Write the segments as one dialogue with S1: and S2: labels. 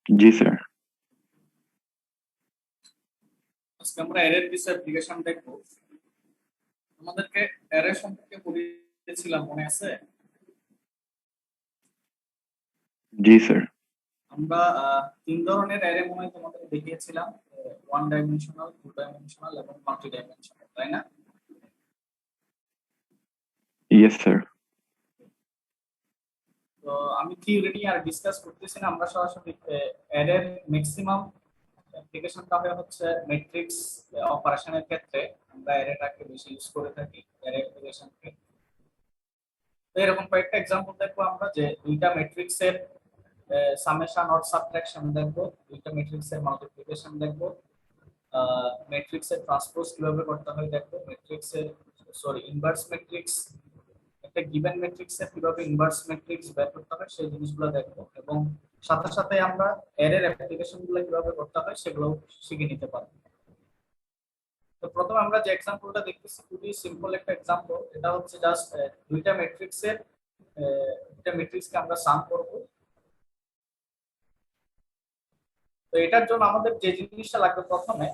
S1: जी sir.
S2: আজকে আমরা অ্যারের কিছু অ্যাপ্লিকেশন দেখব। আমাদেরকে অ্যারে সম্পর্কে পড়িয়েছিলাম, মনে আছে?
S1: जी सर।
S2: আমরা তিন ধরনের অ্যারে মনে হয় তোমাদের দেখিয়েছিলাম, ওয়ান ডাইমেনশনাল, টু ডাইমেনশনাল এবং মাল্টি ডাইমেনশনাল, তাই না?
S1: Yes sir.
S2: তো আমি থিওরি আর ডিসকাস করতেছি না, আমরা সরাসরি অ্যারের ম্যাক্সিমাম অ্যাপ্লিকেশনটা হচ্ছে ম্যাট্রিক্স অপারেশনের ক্ষেত্রে আমরা অ্যারেটাকে বেশি ইউজ করে থাকি অ্যারে অ্যাপ্লিকেশনকে। তো এরকম কয়েকটা এক্সাম্পল দেখবো আমরা, যে দুইটা ম্যাট্রিক্সের সামেশন অর সাবট্রাকশন দেখবো, দুইটা ম্যাট্রিক্সের মাল্টিপ্লিকেশন দেখবো, ম্যাট্রিক্সের ট্রান্সপোজ কিভাবে করতে হয় দেখবো, ম্যাট্রিক্সের ইনভার্স ম্যাট্রিক্স, একটা গিভেন ম্যাট্রিক্সের কিভাবে ইনভার্স ম্যাট্রিক্স বের করতে হয় সেই জিনিসগুলো দেখবো, এবং সাথে সাথে আমরা অ্যারের অ্যাপ্লিকেশনগুলো কিভাবে করতে হয় সেগুলো শিখে নিতে পারবো। তো প্রথমে আমরা যে এক্সাম্পলটা দেখতেছি খুবই সিম্পল একটা এক্সাম্পল। এটা হচ্ছে জাস্ট দুইটা ম্যাট্রিক্সকে আমরা সাম করব। তো এটার জন্য আমাদের যে জিনিসটা লাগবে, প্রথমে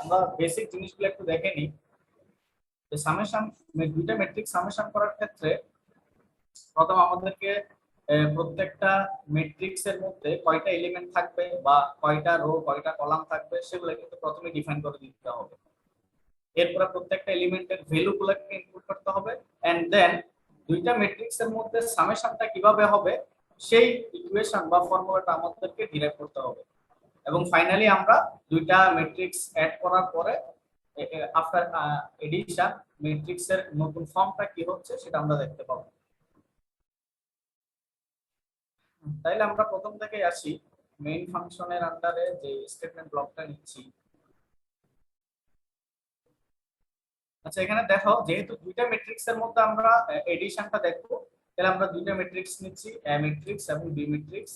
S2: আমরা বেসিক জিনিসগুলো একটু দেখে নিই। যে সামেশন, দুইটা ম্যাট্রিক্স সামেশন করার ক্ষেত্রে প্রথম আমাদেরকে প্রত্যেকটা ম্যাট্রিক্সের মধ্যে কয়টা এলিমেন্ট থাকবে বা কয়টা রো কয়টা কলাম থাকবে সেগুলো কিন্তু প্রথমে ডিফাইন করে দিতে হবে। এরপরে প্রত্যেকটা এলিমেন্টের ভ্যালুগুলোকে ইনপুট করতে হবে, এন্ড দেন দুইটা ম্যাট্রিক্সের মধ্যে সামেশনটা কিভাবে হবে সেই ইকুয়েশন বা ফর্মুলাটা আমাদেরকে ডিরাইভ করতে হবে। এবং ফাইনালি আমরা দুইটা ম্যাট্রিক্স অ্যাড করার পরে আফটার এডিশন ম্যাট্রিক্সের নতুন ফর্মটা কি হচ্ছে সেটা আমরা দেখতে পাবো। তাইলে আমরা প্রথম থেকে আসি, মেইন ফাংশনের আন্ডারে যে স্টেটমেন্ট ব্লকটা নিচ্ছি। আচ্ছা, এখানে দেখো যেহেতু দুইটা ম্যাট্রিক্সের মধ্যে আমরা এডিশনটা দেখবো, তাহলে আমরা দুইটা ম্যাট্রিক্স নিচ্ছি, এ ম্যাট্রিক্স এবং বি ম্যাট্রিক্স,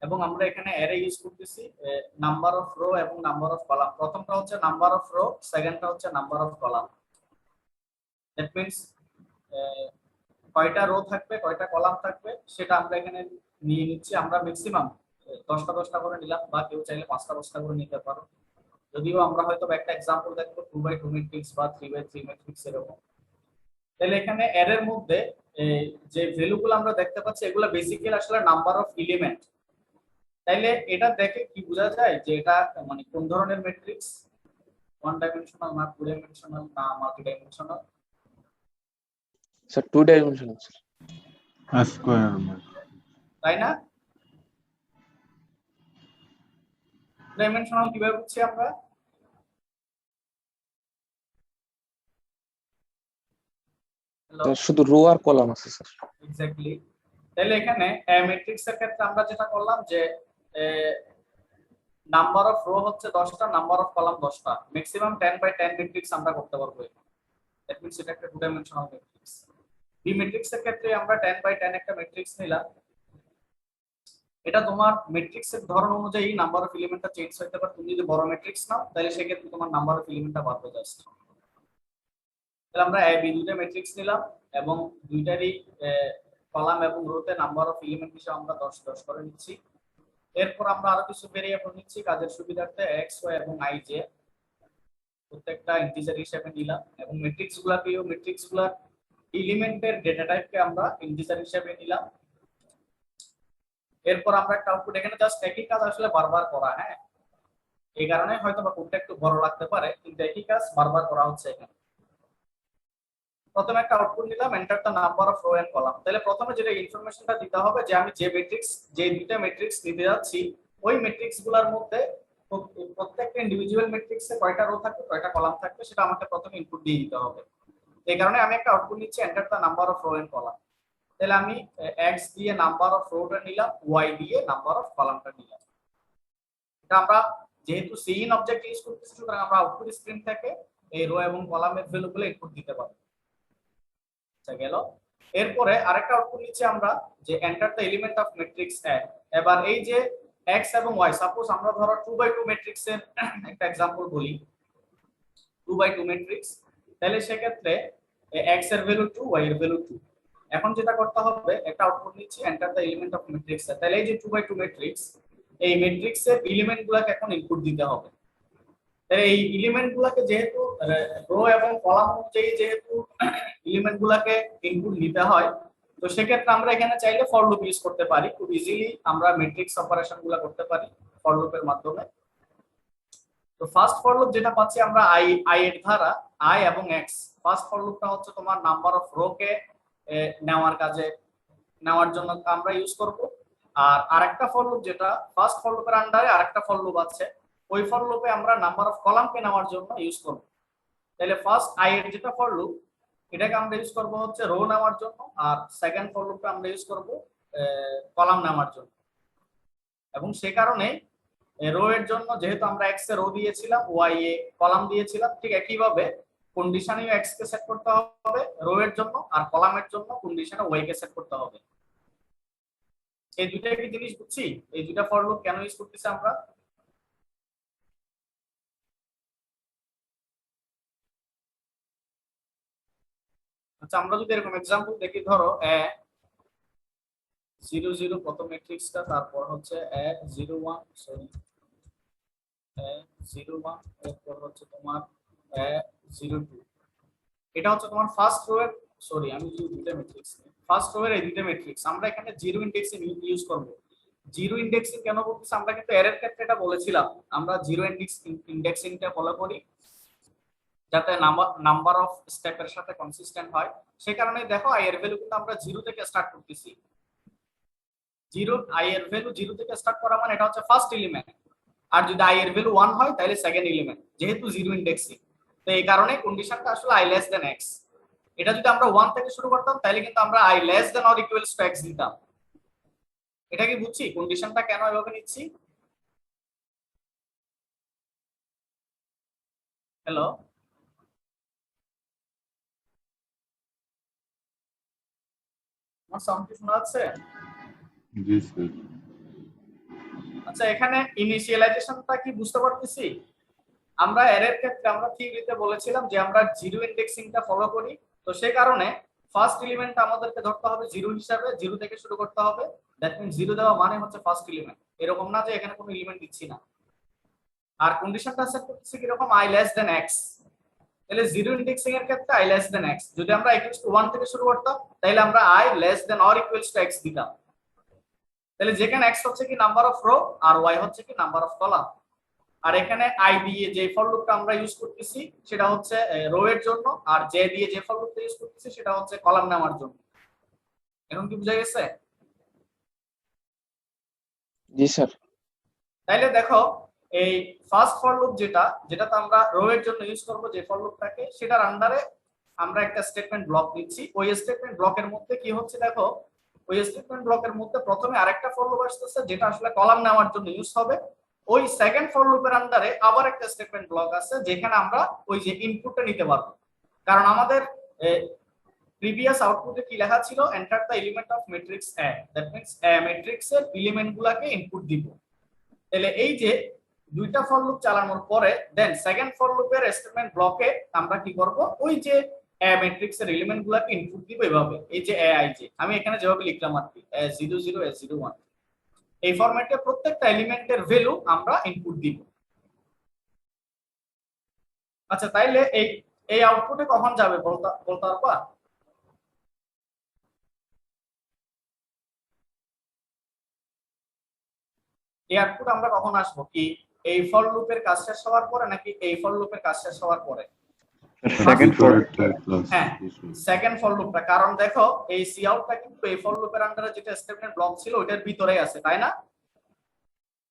S2: এবং আমরা এখানে অ্যারে ইউজ করতেছি নাম্বার অফ রো এবং নাম্বার অফ কলাম। প্রথমটা হচ্ছে নাম্বার অফ রো, সেকেন্ডটা হচ্ছে number of column. That means কয়টা রো থাকবে কয়টা কলাম থাকবে সেটা আমরা এখানে নিয়ে নিচ্ছি। আমরা ম্যাক্সিমাম 10টা করে নিলাম, বা কেউ চাইলে 5টা করে নিতে পারো। যদিও আমরা হয়তো একটা এক্সাম্পল দেখবো 2x2 ম্যাট্রিক্স বা 3x3 ম্যাট্রিক্স এরকম। তাহলে এখানে অ্যারের মধ্যে যে ভ্যালুগুলো আমরা দেখতে পাচ্ছি এগুলো বেসিক্যালি আসলে নাম্বার অফ এলিমেন্ট। তাইলে এটা দেখে কি বোঝা যায় যে এটা মানে কোন ধরনের ম্যাট্রিক্স, ওয়ান ডাইমেনশনাল না টু ডাইমেনশনাল না multi dimensional?
S3: Sir two dimensional
S4: square,
S2: তাই না? ডাইমেনশনাল কিভাবে বুঝছি আমরা?
S3: শুধু রো আর কলাম আছে স্যার।
S2: এক্স্যাক্টলি। তাহলে এখানে ম্যাট্রিক্স এর ক্ষেত্রে আমরা যেটা করলাম যে নাম্বার অফ রো হচ্ছে 10টা, নাম্বার অফ কলাম 10টা, ম্যাক্সিমাম 10/10 ম্যাট্রিক্স আমরা করতে পারবো। দ্যাট মিন্স এটা একটা two dimensional matrix. B matrix এর ক্ষেত্রে আমরা 10/10 একটা ম্যাট্রিক্স নিলাম। এটা তোমার ম্যাট্রিক্সের ধরন অনুযায়ী নাম্বার অফ এলিমেন্টটা চেঞ্জ হতে পারে। তুমি যদি বড় ম্যাট্রিক্স নাও তাহলে সেক্ষেত্রে তোমার নাম্বার অফ এলিমেন্টটা বাড়বে জাস্ট। তাহলে আমরা এ বি দুইটা ম্যাট্রিক্স নিলাম এবং দুইটারই কলাম এবং রোতে নাম্বার অফ এলিমেন্ট হিসেবে আমরা 10 10 করে নিচ্ছি। এরপর আমরা আরো কিছু ভেরিয়েবল নিচ্ছি কাজের সুবিধার্থে, এক্স ওয়াই এবং আই জে প্রত্যেকটা ইন্টিজার হিসেবে নিলাম, এবং ম্যাট্রিক্সগুলোর এলিমেন্টের ডেটা টাইপকে আমরা ইন্টিজার হিসেবে নিলাম। এরপর আমরা একটা আউটপুট, এখানে জাস্ট একই কাজ আসলে বারবার করা, হ্যাঁ, এই কারণে হয়তো বা কোডটা একটু বড় লাগতে পারে, কিন্তু একই কাজ বারবার করা হচ্ছে এখানে। প্রথমে একটা আউটপুট নিলাম, enter the number of row and column. তাহলে প্রথমে যেটা ইনফরমেশনটা দিতে হবে যে আমি যে দুইটা ম্যাট্রিক্স নিতে যাচ্ছি ওই ম্যাট্রিক্সগুলোর মধ্যে প্রত্যেকটা ইন্ডিভিজুয়াল ম্যাট্রিক্সে কয়টা রো থাকবে কয়টা কলাম থাকবে সেটা আমাকে প্রথমে ইনপুট দিয়ে দিতে হবে। এই কারণে আমি একটা আউটপুট নিচ্ছি, enter the number of row and column. তাহলে আমি এক্স দিয়ে নাম্বার অফ রোটা নিলাম, ওয়াই দিয়ে নাম্বার অফ কলামটা নিলাম। এটা আমরা যেহেতু সিইন অবজেক্ট ইউজ করতেছি সুতরাং আমরা আউটপুট স্ক্রিন থেকে এই রো এবং কলামের ভ্যালুগুলো ইনপুট দিতে পারবো। আচ্ছা, গেল। এরপরে আরেকটা আউটপুট নিচ্ছি আমরা, যে enter the element of matrix A. এবার এই যে x এবং y, সাপোজ আমরা ধরো 2/2 ম্যাট্রিক্সের একটা एग्जांपल বলি, 2/2 ম্যাট্রিক্স। তাহলে সেক্ষেত্রে x এর ভ্যালু 2, y এর ভ্যালু 2, এখন যেটা করতে হবে, একটা আউটপুট নিচ্ছি enter the element of matrix. তাহলে এই যে 2 বাই 2 ম্যাট্রিক্স, এই ম্যাট্রিক্সের এলিমেন্ট গুলাকে এখন ইনপুট দিতে হবে। তাহলে এই এলিমেন্ট গুলাকে যেহেতু রো এবং কলাম অনুযায়ী যেহেতু এলিমেন্ট গুলাকে ইনপুট নিতে হয়, তো সেক্ষেত্রে আমরা এখানে চাইলে ফর লুপ ইউজ করতে পারি। খুব ইজিলি আমরা ম্যাট্রিক্স অপারেশন গুলা করতে পারি ফর লুপের মাধ্যমে। তো ফার্স্ট ফর লুপ যেটা পাচ্ছি আমরা আই এর ধারা আই এবং এক্স। ফার্স্ট ফর লুপটা হচ্ছে তোমার নাম্বার অফ রো কে নেওয়ার জন্য আমরা ইউজ করব। আর আরেকটা ফর লুপ যেটা ফার্স্ট ফর লুপের আন্ডারে আরেকটা ফর লুপ আছে, ওই ফর লুপে আমরা নাম্বার অফ কলাম কে নেওয়ার জন্য ইউজ করব। তাহলে ফার্স্ট আই এর যেটা ফর লুপ, এটাকে আমরা ইউজ করব হচ্ছে রো নেওয়ার জন্য, আর সেকেন্ড ফর লুপে আমরা ইউজ করব কলাম নেওয়ার জন্য। এবং সেই কারণে রো এর জন্য যেহেতু আমরা এক্স এ রো দিয়েছিলাম, ওয়াই এ কলাম দিয়েছিলাম, ঠিক একইভাবে কন্ডিশনে এক্স কে সেট করতে হবে রো এর জন্য, আর কলামের জন্য কন্ডিশনে ওয়াই কে সেট করতে হবে। এই দুইটা কি জিনিস বুঝছি? এই দুইটা ফর লুপ কেন ইউজ করতেছি আমরা? আচ্ছা, আমরা যদি এরকম एग्जांपल দেখি, ধরো a 0 0 প্রথম ম্যাট্রিক্সটা, তারপর হচ্ছে a 0 1 সরি a 0 1, এরপর হচ্ছে তোমার a 0 2। এটা হচ্ছে তোমার ফার্স্ট রো এর, সরি আমি যদি দুইটা ম্যাট্রিক্স নিই, ফার্স্ট রো এর এই দুইটা ম্যাট্রিক্স আমরা এখানে জিরো ইনডেক্সিং ইউজ করব। জিরো ইনডেক্সিং কেন বলতেছি? আমরা কিন্তু এর ক্ষেত্রে এটা বলেছিলাম, আমরা জিরো ইনডেক্সিংটা ফলো করি যাতে নাম্বার অফ স্টেপের সাথে কনসিস্টেন্ট হয়। সেই কারণে দেখো আই এর ভ্যালু কিন্তু আমরা 0 থেকে স্টার্ট করতেছি। আই এর ভ্যালু 0 থেকে স্টার্ট করা মানে এটা হচ্ছে ফার্স্ট এলিমেন্ট। আর যদি আই এর ভ্যালু 1 হয় তাহলে সেকেন্ড এলিমেন্ট, যেহেতু জিরো ইনডেক্সিং। তো এই কারণে কন্ডিশনটা আসলে আই লেস দেন এক্স। এটা যদি আমরা 1 থেকে শুরু করতাম তাহলে কিন্তু আমরা I less than or equals to X দিতাম। এটা কি বুঝছি কন্ডিশনটা কেন এভাবে নিচ্ছি? হ্যালো, আমার সাউন্ড কি শোনা যাচ্ছে?
S4: জি স্যার।
S2: আচ্ছা, এখানে ইনিশিয়ালাইজেশনটা কি বুঝতে পারতেছি? আমরা এর ক্ষেত্রে আমরা থিওরিতে বলেছিলাম যে আমরা জিরো ইনডেক্সিংটা ফলো করি। তো সেই কারণে ফার্স্ট এলিমেন্টটা আমাদেরকে ধরতে হবে জিরো হিসাবে, জিরো থেকে শুরু করতে হবে। দ্যাট মিন্স জিরো দেওয়া মানে হচ্ছে ফার্স্ট এলিমেন্ট, এরকম না যে এখানে কোনো এলিমেন্ট দিচ্ছি না। আর কন্ডিশনটা সেট করতেছি কি রকম? I less then x. তাহলে জিরো ইনডেক্সিং এর ক্ষেত্রে আই লেস দেন এক্স। যদি আমরা ইকুয়ালস টু 1 থেকে শুরু করতাম তাহলে আমরা I less than or equals to X দিতাম। তাহলে যেখানে এক্স হচ্ছে কি নাম্বার অফ রো আর ওয়াই হচ্ছে কি নাম্বার অফ কলাম। আর এখানে আই দিয়ে যে ফর লুপটা আমরা ইউজ করতেছি সেটা হচ্ছে রো এর জন্য, আর জে দিয়ে যে ফর লুপটা ইউজ করতেছি সেটা হচ্ছে কলাম নেওয়ার জন্য। এখন কি বুঝা গেছে?
S3: জি স্যার।
S2: তাইলে দেখো এই ফার্স্ট ফর লুপ যেটাতে আমরা রো এর জন্য ইউজ করব যে ফর লুপটাকে, সেটার আন্ডারে আমরা একটা স্টেটমেন্ট ব্লক নিচ্ছি। ওই স্টেটমেন্ট ব্লকের মধ্যে কি হচ্ছে দেখো, ওই স্টেটমেন্ট ব্লকের মধ্যে প্রথমে আরেকটা ফর লুপ আসতেছে যেটা আসলে কলাম নেওয়ার জন্য ইউজ হবে। ওই সেকেন্ড ফর লুপের আন্ডারে আবার একটা স্টেটমেন্ট ব্লক আছে যেখানে আমরা ওই যে ইনপুটটা নিতে পারবো। কারণ আমাদের প্রিভিয়াস আউটপুটে কি লেখা ছিল? Enter the element of matrix A. That means ম্যাট্রিক্সের এলিমেন্টগুলোকে ইনপুট দিব। তাহলে এই যে দুইটা ফর লুপ চালানোর পরে দেন সেকেন্ড ফর লুপের স্টেটমেন্ট ব্লকে আমরা কি করব? ওই যে ম্যাট্রিক্সের এলিমেন্টগুলোকে ইনপুট দিব এভাবে। এই যে aij আমি এখানে যেভাবে লিখলাম আর কি, a00 a01, এই ফরম্যাটে প্রত্যেকটা এলিমেন্টের ভ্যালু আমরা ইনপুট দিব। আচ্ছা, তাইলে এই আউটপুটে কখন যাবে বলতে পারবা? এই আউটপুট আমরা কখন আসবো? কি এই ফর লুপের কাজ শেষ হওয়ার পরে নাকি এই ফর লুপের কাজ শেষ হওয়ার পরে?
S1: সেকেন্ড ফর
S2: হ্যাঁ, সেকেন্ড ফর লুপটা। কারণ দেখো এই সি আউটটা কিন্তু এই ফর লুপের আন্ডারে যেটা স্টেটমেন্ট ব্লক ছিল ওটার ভিতরেই আছে, তাই না?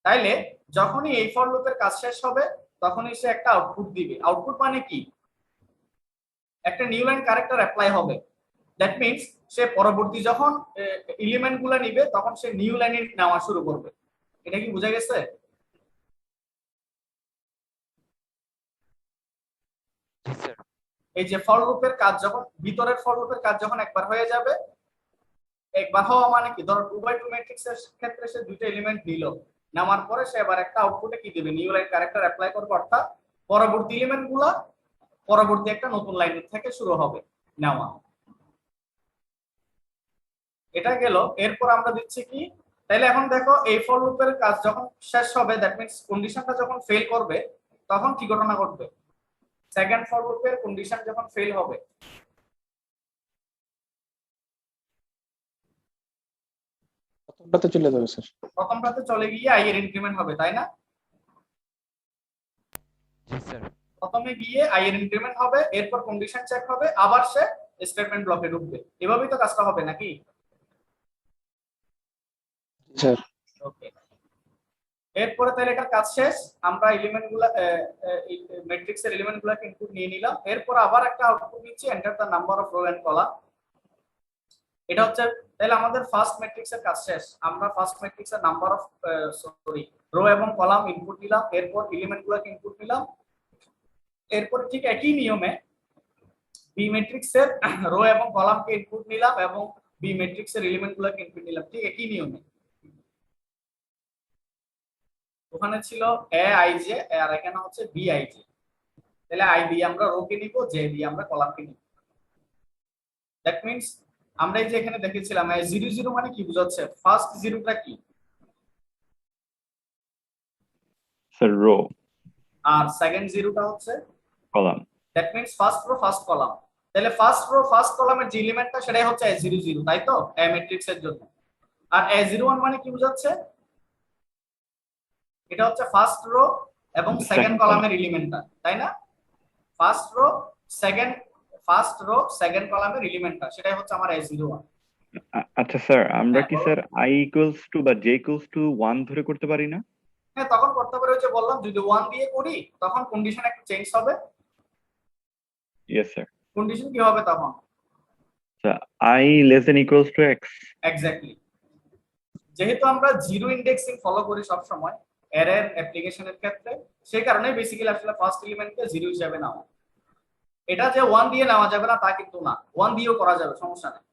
S2: তাইলে যখনই এই ফর লুপের কাজ শেষ হবে তখনই সে একটা আউটপুট দিবে। আউটপুট মানে কি? একটা নিউ লাইন ক্যারেক্টার অ্যাপ্লাই হবে। দ্যাট মিন্স সে পরবর্তী যখন এলিমেন্টগুলো নিবে তখন সে নিউ লাইনে নেওয়া শুরু করবে। এটা কি বোঝা গেছে? এই যে ফর লুপের কাজ যখন ভিতরের ফর লুপের কাজ যখন একবার হয়ে যাবে, একবার হওয়া মানে কি? ধরো 2 বাই 2 ম্যাট্রিক্সের ক্ষেত্রে সে দুইটা এলিমেন্ট নিল, নেওয়ার পরে সে আবার একটা আউটপুটে কি দিবে? নিউ লাইন ক্যারেক্টার অ্যাপ্লাই করবে, অর্থাৎ পরবর্তী এলিমেন্টগুলো পরবর্তী একটা নতুন লাইন থেকে শুরু হবে নেওয়া। এটা গেল। এরপর আমরা দিচ্ছি কি, তাহলে এখন দেখো এই ফর লুপের কাজ যখন শেষ হবে, দ্যাট মিন্স কন্ডিশনটা যখন ফেল করবে তখন কি ঘটনা ঘটবে? সেকেন্ড ফর লুপের কন্ডিশন যখন ফেল হবে
S3: প্রথমটাতে চলে যাবে স্যার।
S2: প্রথমটাতে চলে গিয়ে আই এর ইনক্রিমেন্ট হবে, তাই না?
S5: জি স্যার।
S2: প্রথমে গিয়ে আই এর ইনক্রিমেন্ট হবে, এরপর কন্ডিশন চেক হবে, আবার সে স্টেটমেন্ট ব্লকে ঢুকবে। এভাবেই তো কাজটা হবে নাকি?
S3: স্যার
S2: ওকে, এরপরে তাহলে এটার কাজ শেষ। আমরা এলিমেন্টগুলো ম্যাট্রিক্সের এলিমেন্টগুলোকে ইনপুট নিয়ে নিলাম। এরপর আবার একটা আউটপুট নিচ্ছি, enter the number of row and column. এটা হচ্ছে তাহলে আমাদের ফার্স্ট ম্যাট্রিক্সের কাজ শেষ। আমরা ফার্স্ট ম্যাট্রিক্সের নাম্বার অফ রো এবং কলাম ইনপুট নিলাম, এরপর এলিমেন্টগুলোকে ইনপুট নিলাম। এরপর ঠিক একই নিয়মে বি ম্যাট্রিক্সের রো এবং কলামকে ইনপুট নিলাম এবং বি ম্যাট্রিক্সের এলিমেন্টগুলোকে ইনপুট নিলাম, ঠিক একই নিয়মে। ওখানে ছিল এ আই জে আর এখানে হচ্ছে বি আই জে। তাহলে আই দিয়ে আমরা রো কে নিব, জে দিয়ে আমরা কলামকে নিব। দ্যাট মিন্স আমরা এই যে এখানে দেখেছিলাম 0 0 মানে কি বোঝাচ্ছে? ফার্স্ট জিরোটা কি?
S1: স্যার রো,
S2: আর সেকেন্ড জিরোটা হচ্ছে
S1: column.
S2: That means first row first column. তাহলে ফার্স্ট রো ফার্স্ট কলামের যে এলিমেন্টটা সেটাই হচ্ছে A0 0, তাই তো? এ ম্যাট্রিক্সের জন্য। আর A01 মানে কি বোঝাচ্ছে? এটা হচ্ছে ফার্স্ট রো এবং সেকেন্ড কলামের এলিমেন্টটা, তাই না? ফার্স্ট রো সেকেন্ড কলামের এলিমেন্টটা সেটাই হচ্ছে আমার A01।
S1: আচ্ছা স্যার, আমরা কি
S2: হ্যাঁ,
S1: স্যার i ইকুয়ালস টু বা j ইকুয়ালস টু 1 ধরে করতে পারি না?
S2: হ্যাঁ, তখন করতে পারে। ওই যে বললাম, যদি 1 দিয়ে করি তখন কন্ডিশন একটু চেঞ্জ হবে।
S1: Yes sir.
S2: কন্ডিশন কি হবে তখন?
S1: আচ্ছা, i less than equals to x।
S2: Exactly. যেহেতু আমরা জিরো ইন্ডেক্সিং ফলো করি সব সময় অ্যারের অ্যাপ্লিকেশনের ক্ষেত্রে, সেই কারণে বেসিক্যালি আসলে ফার্স্ট এলিমেন্টকে জিরো হিসেবে নাও। এটা যে 1 দিয়ে নেওয়া যাবে না তা কিন্তু না, 1 দিয়েও করা যাবে, সমস্যা নেই।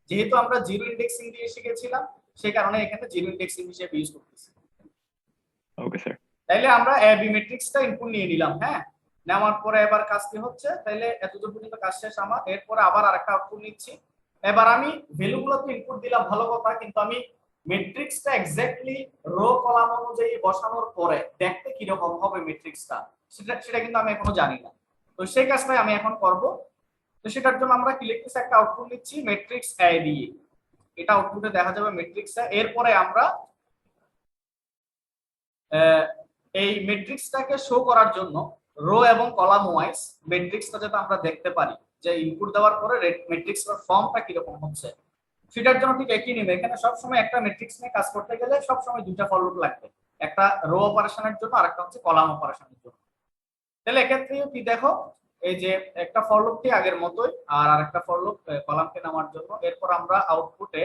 S2: যেহেতু আমরা জিরো ইন্ডেক্সিং দিয়ে শিখেছিলাম সেই কারণে এখানে জিরো ইন্ডেক্সিং হিসেবে ইউজ করতেছি।
S1: Okay sir.
S2: তাইলে আমরা এ বি ম্যাট্রিক্সটা ইনপুট নিয়ে নিলাম। হ্যাঁ, নেওয়ার পরে এবার কাজ কি হচ্ছে? তাইলে এতদূর পর্যন্ত কাজ শেষ আমার। এরপরে আবার আরেকটা আউটপুট নিচ্ছি। এবার আমি ভ্যালুগুলো তো ইনপুট দিলাম, ভালো কথা, কিন্তু আমি ম্যাট্রিক্সটা এক্স্যাক্টলি রো কলাম অনুযায়ী বসানোর পরে দেখতে কি রকম হবে ম্যাট্রিক্সটা সেটা কিন্তু আমি এখনো জানি না। তো সেই কাজটাই আমি এখন করব। তো সেটার জন্য আমরা কি লিখতেছি, একটা আউটপুট নিচ্ছি ম্যাট্রিক্স এ দিয়ে। এটা আউটপুটে দেখা যাবে ম্যাট্রিক্সটা। এরপরে আমরা এই ম্যাট্রিক্সটাকে শো করার জন্য রো এবং কলাম ওয়াইজ ম্যাট্রিক্সটা যাতে আমরা দেখতে পারি যে ইনপুট দেওয়ার পরে ম্যাট্রিক্সের ফর্মটা কি রকম হচ্ছে, সেটার জন্য ঠিক একই নিয়মে এখানে সবসময় একটা ম্যাট্রিক্স নিয়ে কাজ করতে গেলে সবসময় দুইটা ফর লুপ লাগবে, একটা রো অপারেশনের জন্য আর একটা হচ্ছে কলাম অপারেশনের জন্য। তাহলে এক্ষেত্রেও কি দেখো, এই যে একটা ফর লুপটি আগের মতোই আর আরেকটা ফর লুপ কলামকে নামার জন্য। এরপর আমরা আউটপুটে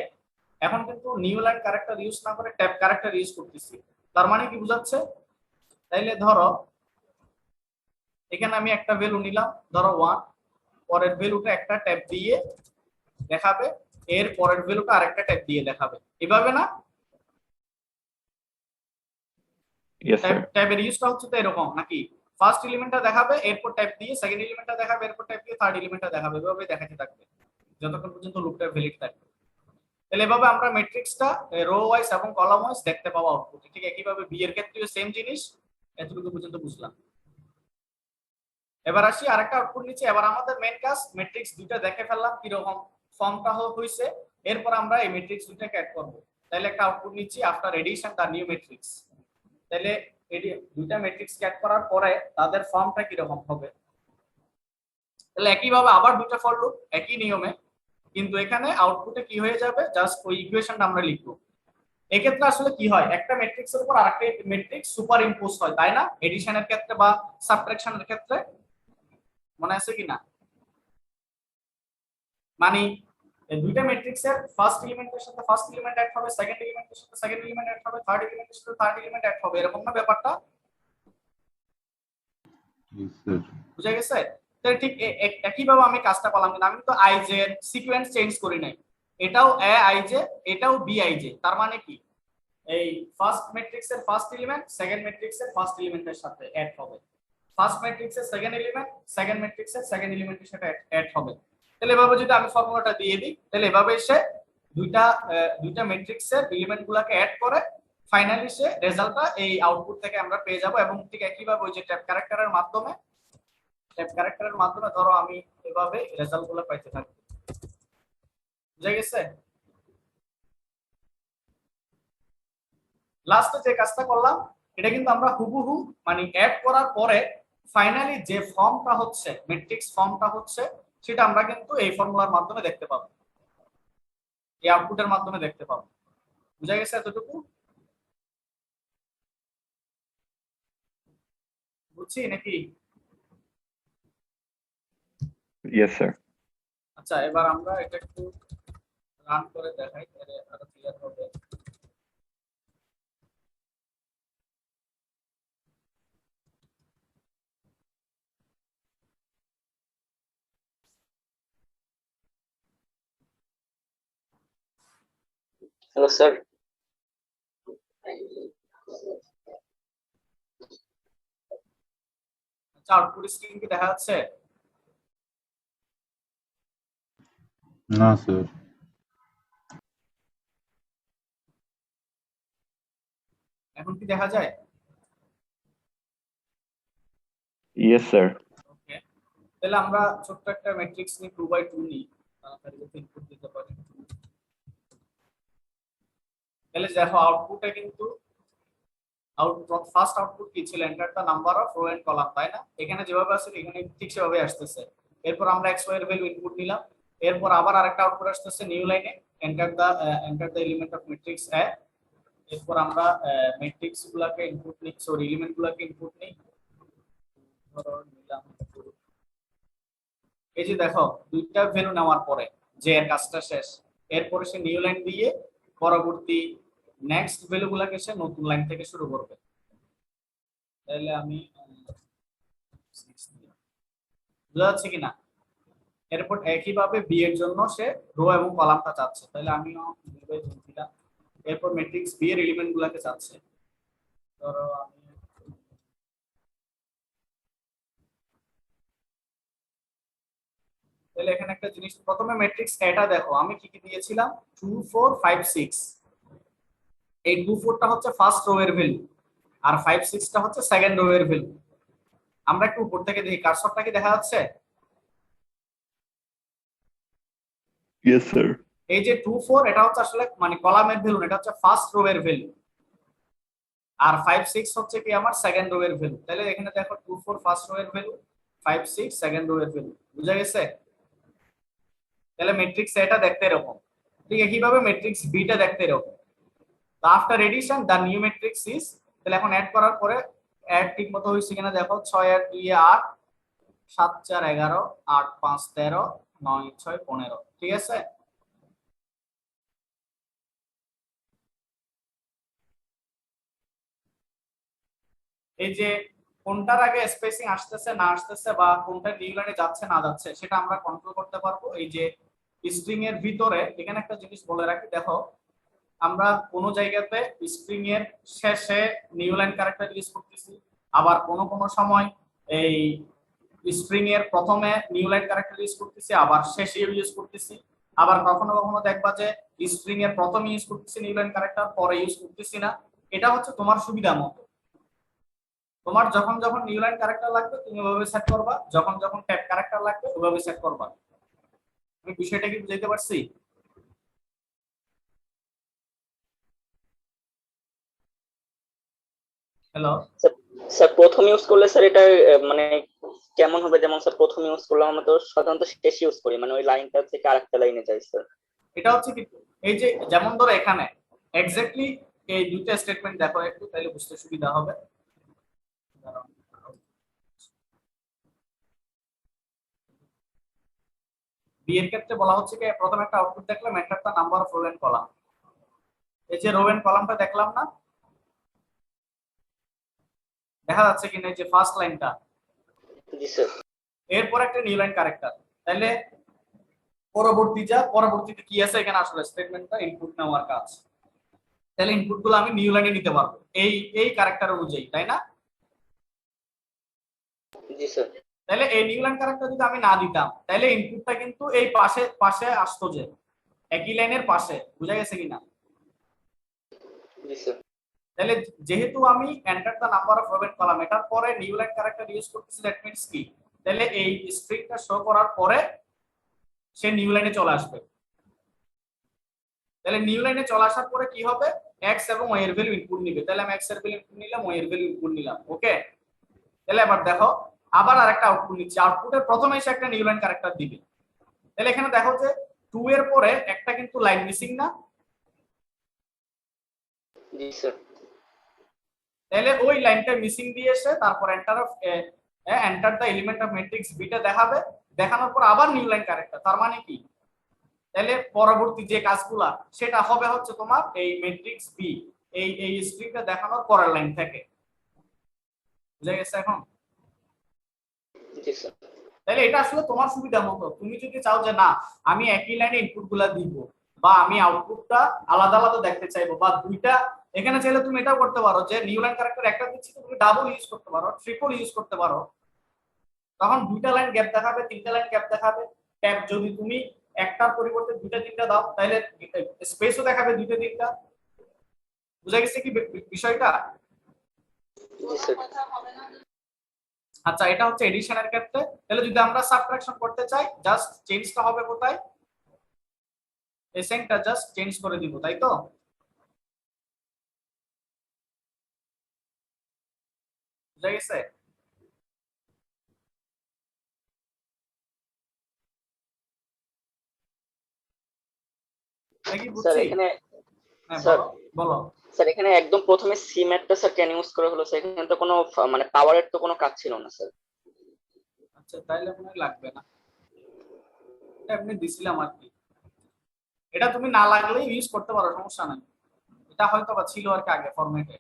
S2: এখন কিন্তু নিউ লাইন ক্যারেক্টার ইউজ না করে ট্যাব ক্যারেক্টার ইউজ করতেছি। তার মানে কি বোঝাচ্ছে? তাইলে ধরো এখানে আমি একটা ভ্যালু নিলাম, ধরো 1, পরের ভ্যালুটা একটা ট্যাব দিয়ে দেখাবে, এর পরের ভ্যালুটা আরেকটা ট্যাব দিয়ে দেখাবে, এভাবে না?
S1: Yes sir.
S2: ট্যাবের ইউজটা হচ্ছে তো এরকম নাকি? ফার্স্ট এলিমেন্টটা দেখাবে, এরপর ট্যাব দিয়ে সেকেন্ড এলিমেন্টটা দেখাবে, এরপর ট্যাব দিয়ে থার্ড এলিমেন্টটা দেখাবে, এভাবে দেখাতে থাকবে যতক্ষণ পর্যন্ত লুপটা ভ্যালিড থাকবে। তাহলে এভাবে আমরা ম্যাট্রিক্সটা রো ওয়াইজ এবং কলাম ওয়াইজ দেখতে পাবো আউটপুটে। ঠিক একইভাবে বি এর ক্ষেত্রেও সেম জিনিস। এতটুকু পর্যন্ত বুঝলাম। এবার আসি আরেকটা আউটপুট নিচে। এবার আমাদের মেইন কাজ ম্যাট্রিক্স দুইটা দেখে ফেললাম কি রকম ফর্মটা হইছে। এরপর আমরা এই ম্যাট্রিক্স দুইটাকে অ্যাড করব। তাহলে একটা আউটপুট নিচ্ছি after addition the new matrix. তাহলে দুইটা ম্যাট্রিক্স অ্যাড করার পরে তাদের ফর্মটা কি রকম হবে? তাহলে একইভাবে আবার দুইটা ফর লুপ একই নিয়মে, কিন্তু এখানে আউটপুটে কি হয়ে যাবে, জাস্ট ওই ইকুয়েশনটা আমরা লিখবো। এক্ষেত্রে আসলে কি হয়, একটা ম্যাট্রিক্সের উপর আরেকটা ম্যাট্রিক্স সুপার ইম্পোজ হয়, তাই না? এডিশনের ক্ষেত্রে বা সাবট্রাকশনের ক্ষেত্রে, মনে আছে কিনা? মানে দুইটা ম্যাট্রিক্সের ফার্স্ট এলিমেন্টের সাথে ফার্স্ট এলিমেন্ট অ্যাড হবে, সেকেন্ড এলিমেন্টের সাথে সেকেন্ড এলিমেন্ট অ্যাড হবে, থার্ড এলিমেন্টের সাথে থার্ড এলিমেন্ট অ্যাড হবে, এরকম না ব্যাপারটা?
S4: Yes, sir.
S2: বুঝা গেছে? তাহলে ঠিক একইভাবে আমি কাজটা করলাম, কিন্তু আমি তো আই জে এর সিকোয়েন্স চেঞ্জ করি নাই। এটাও এ আই জে, এটাও বি আই জে। তার মানে কি, এই ফার্স্ট ম্যাট্রিক্সের ফার্স্ট এলিমেন্ট সেকেন্ড ম্যাট্রিক্সের ফার্স্ট এলিমেন্টের সাথে অ্যাড হবে, ফার্স্ট ম্যাট্রিক্সের সেকেন্ড এলিমেন্ট সেকেন্ড ম্যাট্রিক্সের সেকেন্ড এলিমেন্টের সাথে অ্যাড হবে। তাহলে এভাবে যদি আমি ফর্মুলাটা দিয়ে দিই তাহলে এভাবে সে দুইটা ম্যাট্রিক্সের এলিমেন্ট গুলাকে অ্যাড করে ফাইনালি সে রেজাল্টটা এই আউটপুট থেকে আমরা পেয়ে যাব। এবং ঠিক একইভাবে ওই যে ট্যাব ক্যারেক্টারের মাধ্যমে ধরো আমি এভাবে রেজাল্ট গুলো পাইতে থাকি। বুঝা গেছে? লাস্টে যে কাজটা করলাম এটা কিন্তু আমরা হুবহু মানে অ্যাড করার পরে ফাইনালি যে ফর্মটা হচ্ছে ম্যাট্রিক্স ফর্মটা হচ্ছে সেটা আমরা কিন্তু এই ফর্মুলার মাধ্যমে দেখতে পাবো, এই আউটপুটের মাধ্যমে দেখতে পাবো। বুঝা গেছে এতটুকু? বুঝছি নাকি?
S1: Yes sir.
S2: আচ্ছা, এবার আমরা এটা একটু রান করে দেখাই তাহলে আরো ক্লিয়ার হবে।
S5: Hello sir.
S2: আচ্ছা, আউটপুট স্ক্রিন কি দেখা যাচ্ছে?
S4: না স্যার।
S2: এখন কি দেখা যায়?
S1: Yes sir.
S2: ওকে, তাহলে আমরা ছোট্ট একটা ম্যাট্রিক্স নিই 2x2 নিই, তাড়াতাড়ি যাতে ইনপুট দিতে পারি। তাহলে দেখো আউটপুটে কিন্তু ফার্স্ট আউটপুট কি ছিল? Enter the number of row and column, তাই না? এখানে যেভাবে আছে এখানে ঠিক সেভাবে আসতেছে। এরপর আমরা x y এর ভ্যালু ইনপুট নিলাম, এরপর আবার আরেকটা আউটপুট আসতেছে নিউ লাইনে enter the element of matrix A। এরপর আমরা ম্যাট্রিক্স গুলাকে ইনপুট নিই, সরি এলিমেন্ট গুলাকে ইনপুট নিই। ধরো নিলাম, এই যে দেখো দুইটা ভ্যালু নেওয়ার পরে যে এর কাজটা শেষ, এরপরে সে নিউ লাইন দিয়ে পরবর্তী নেক্সট ভ্যালু গুলাকে সে নতুন লাইন থেকে শুরু করবে। তাহলে আমি বুঝা যাচ্ছে কিনা? এরপর একইভাবে বি এর জন্য সে রো এবং কলামটা চাচ্ছে, তাহলে আমিও দিলাম। এরপর ম্যাট্রিক্স বি এর এলিমেন্ট গুলাকে চাচ্ছে, ধরো আমি তাহলে এখানে একটা জিনিস, প্রথমে ম্যাট্রিক্স এটা দেখো আমি কি কি দিয়েছিলাম 2 4 5 6। এই 2 4 টা হচ্ছে ফার্স্ট রো এর ভ্যালু আর 5 6 টা হচ্ছে সেকেন্ড রো এর ভ্যালু। আমরা একটু উপর থেকে দেখি কার্সরটা কি দেখা যাচ্ছে?
S1: Yes sir.
S2: এই যে 2 4 এটা হচ্ছে আসলে মানে কলামের ভ্যালু, এটা হচ্ছে ফার্স্ট রো এর ভ্যালু, আর 5 6 হচ্ছে কি আমার সেকেন্ড রো এর ভ্যালু। তাহলে এখানে দেখো 2 4 ফার্স্ট রো এর ভ্যালু, 5 6 সেকেন্ড রো এর ভ্যালু। বুঝা গেছে? তাহলে ম্যাট্রিক্স এটা দেখতে এরকম, ঠিক একইভাবে ম্যাট্রিক্স বি টা দেখতে এরকম। তো after addition the new matrix is, তাহলে এখন অ্যাড করার পরে অ্যাড ঠিক মতো হইছে কিনা দেখো, 6 আর 2 8, 7 4 11, 8 5 13, 9 6 15। ঠিক আছে? এই যে কোনটার আগে স্পেসিং আসতেছে না আসতেছে বা কোনটা নিউ লাইনে যাচ্ছে না যাচ্ছে সেটা আমরা কন্ট্রোল করতে পারবো এই যে স্ট্রিং এর ভিতরে। এখানে একটা জিনিস বলে রাখি, দেখো আমরা কোন জায়গাতে স্ট্রিং এর শেষে নিউ লাইন ক্যারেক্টার ইউজ করতেছি, আবার কোন কোন সময় এই স্ট্রিং এর প্রথমে নিউ লাইন ক্যারেক্টার ইউজ করতেছি আবার শেষে ইউজ করতেছি, আবার কখনো কখনো দেখবা যে স্ট্রিং এর প্রথমে ইউজ করতেছি নিউ লাইন ক্যারেক্টার পরে ইউজ করতেছি না। এটা হচ্ছে তোমার সুবিধা মতো, তোমার যখন যখন নিউ লাইন ক্যারেক্টার লাগবে তুমি ওইভাবে সেট করবা, যখন যখন ট্যাব ক্যারেক্টার লাগবে ওইভাবে সেট করবা। আমি বিষয়টা কি বুঝাইতে পারছি? হ্যালো
S5: স্যার প্রথম ইউজ করলে স্যার এটা মানে কেমন হবে? যেমন স্যার প্রথম ইউজ করলে আমরা তো সাধারণত শেষ ইউজ করি, মানে ওই লাইনটা থেকে আরেকটা লাইনে যাই স্যার।
S2: এটা হচ্ছে কি, এই যে যেমন ধরো এখানে এক্স্যাক্টলি এই দুইটা স্টেটমেন্ট দেখো একটু, তাহলে বুঝতে সুবিধা হবে। বি এর ক্ষেত্রে বলা হচ্ছে কি প্রথম একটা আউটপুট দেখলাম enter the number of row and column. এই যে রো এন্ড কলামটা দেখলাম না, দেখা যাচ্ছে কিনা এই যে ফার্স্ট লাইনটা,
S5: জি স্যার।
S2: এরপর একটা নিউ লাইন ক্যারেক্টার। তাহলে পরবর্তীতে কি আছে এখানে আসলে স্টেটমেন্টটা ইনপুট নেওয়ার কাজ। তাহলে ইনপুট গুলো আমি নিউ লাইনে নিতে পারবো এই ক্যারেক্টার অনুযায়ী, তাই না?
S5: জি স্যার।
S2: তাহলে এই নিউ লাইন ক্যারেক্টার যদি আমি না দিতাম তাহলে ইনপুটটা কিন্তু এই পাশে পাশে আসতো, যে একই লাইনের পাশে। বুঝা গেছে কিনা?
S5: জি স্যার।
S2: তাহলে যেহেতু আমি enter the number of row and column এটার পরে নিউ লাইন ক্যারেক্টার ইউজ করতেছি, দ্যাট মিন্স কি, তাহলে এই স্ট্রিংটা শো করার পরে সে নিউ লাইনে চলে আসবে। তাহলে নিউ লাইনে চলে আসার পরে কি হবে, এক্স এবং ওয়াই এর ভ্যালু ইনপুট নিবে। তাহলে আমি এক্স এর ভ্যালু ইনপুট নিলাম, ওয়াই এর ভ্যালু ইনপুট নিলাম। ওকে, তাহলে এবার দেখো আবার আরেকটা আউটপুট নিচ্ছি। আউটপুটের প্রথমে এসে একটা নিউ লাইন ক্যারেক্টার দিবে। তাহলে এখানে দেখো যে 2 এর পরে একটা কিন্তু লাইন মিসিং না?
S5: জি স্যার।
S2: তাহলে ওই লাইনটা মিসিং দিয়ে এসে তারপর enter the element of matrix beta দেখাবে। দেখানোর পর আবার নিউ লাইন ক্যারেক্টার। তার মানে কি, তাহলে পরবর্তী যে কাজগুলা সেটা হবে হচ্ছে তোমার এই ম্যাট্রিক্স বি এই স্ট্রিংটা দেখানোর পরের লাইন থেকে। বুঝা গেছে এখন?
S5: জি স্যার।
S2: তাহলে এটা আসলে তোমার সুবিধা মতো। তুমি যদি চাও যে না আমি একই লাইনে ইনপুট গুলা দিব, বা আমি আউটপুটটা আলাদা আলাদা দেখতে চাইবো, বা দুইটা, এখানে চাইলে তুমি এটাও করতে পারো যে নিউ লাইন ক্যারেক্টার একটা দিচ্ছি, তুমি ডাবল ইউজ করতে পারো, ট্রিপল ইউজ করতে পারো। তখন দুইটা লাইন গ্যাপ দেখাবে, তিনটা লাইন গ্যাপ দেখাবে। ট্যাব যদি তুমি একটার পরিবর্তে দুইটা তিনটা দাও তাহলে স্পেসও দেখাবে দুইটা তিনটা। বুঝা গেছে কি বিষয়টা?
S5: জি স্যার।
S2: আচ্ছা, এটা হচ্ছে এডিশনের ক্ষেত্রে। তাহলে যদি আমরা সাবট্রাকশন করতে চাই, জাস্ট চেঞ্জটা হবে কোথায়, এসেনটা জাস্ট চেঞ্জ করে দিব, তাই তো? বুঝা গেছে? নাকি
S5: স্যার
S2: বুঝছি?
S5: এখানে
S2: হ্যাঁ
S5: স্যার
S2: বলো বলো।
S5: স্যার এখানে একদম প্রথমে সি ম্যাটটা স্যার কেন ইউজ করা হলো স্যার? এখানে তো কোনো মানে পাওয়ারের তো কোনো কাজ ছিল না স্যার।
S2: আচ্ছা, তাইলে মনে হয় লাগবে না, এটা এমনি দিছিলাম আর কি। এটা তুমি না লাগলে ইউজ করতে পারো, সমস্যা নাই। এটা হয়তো বা ছিল আর কি আগে ফরম্যাটে।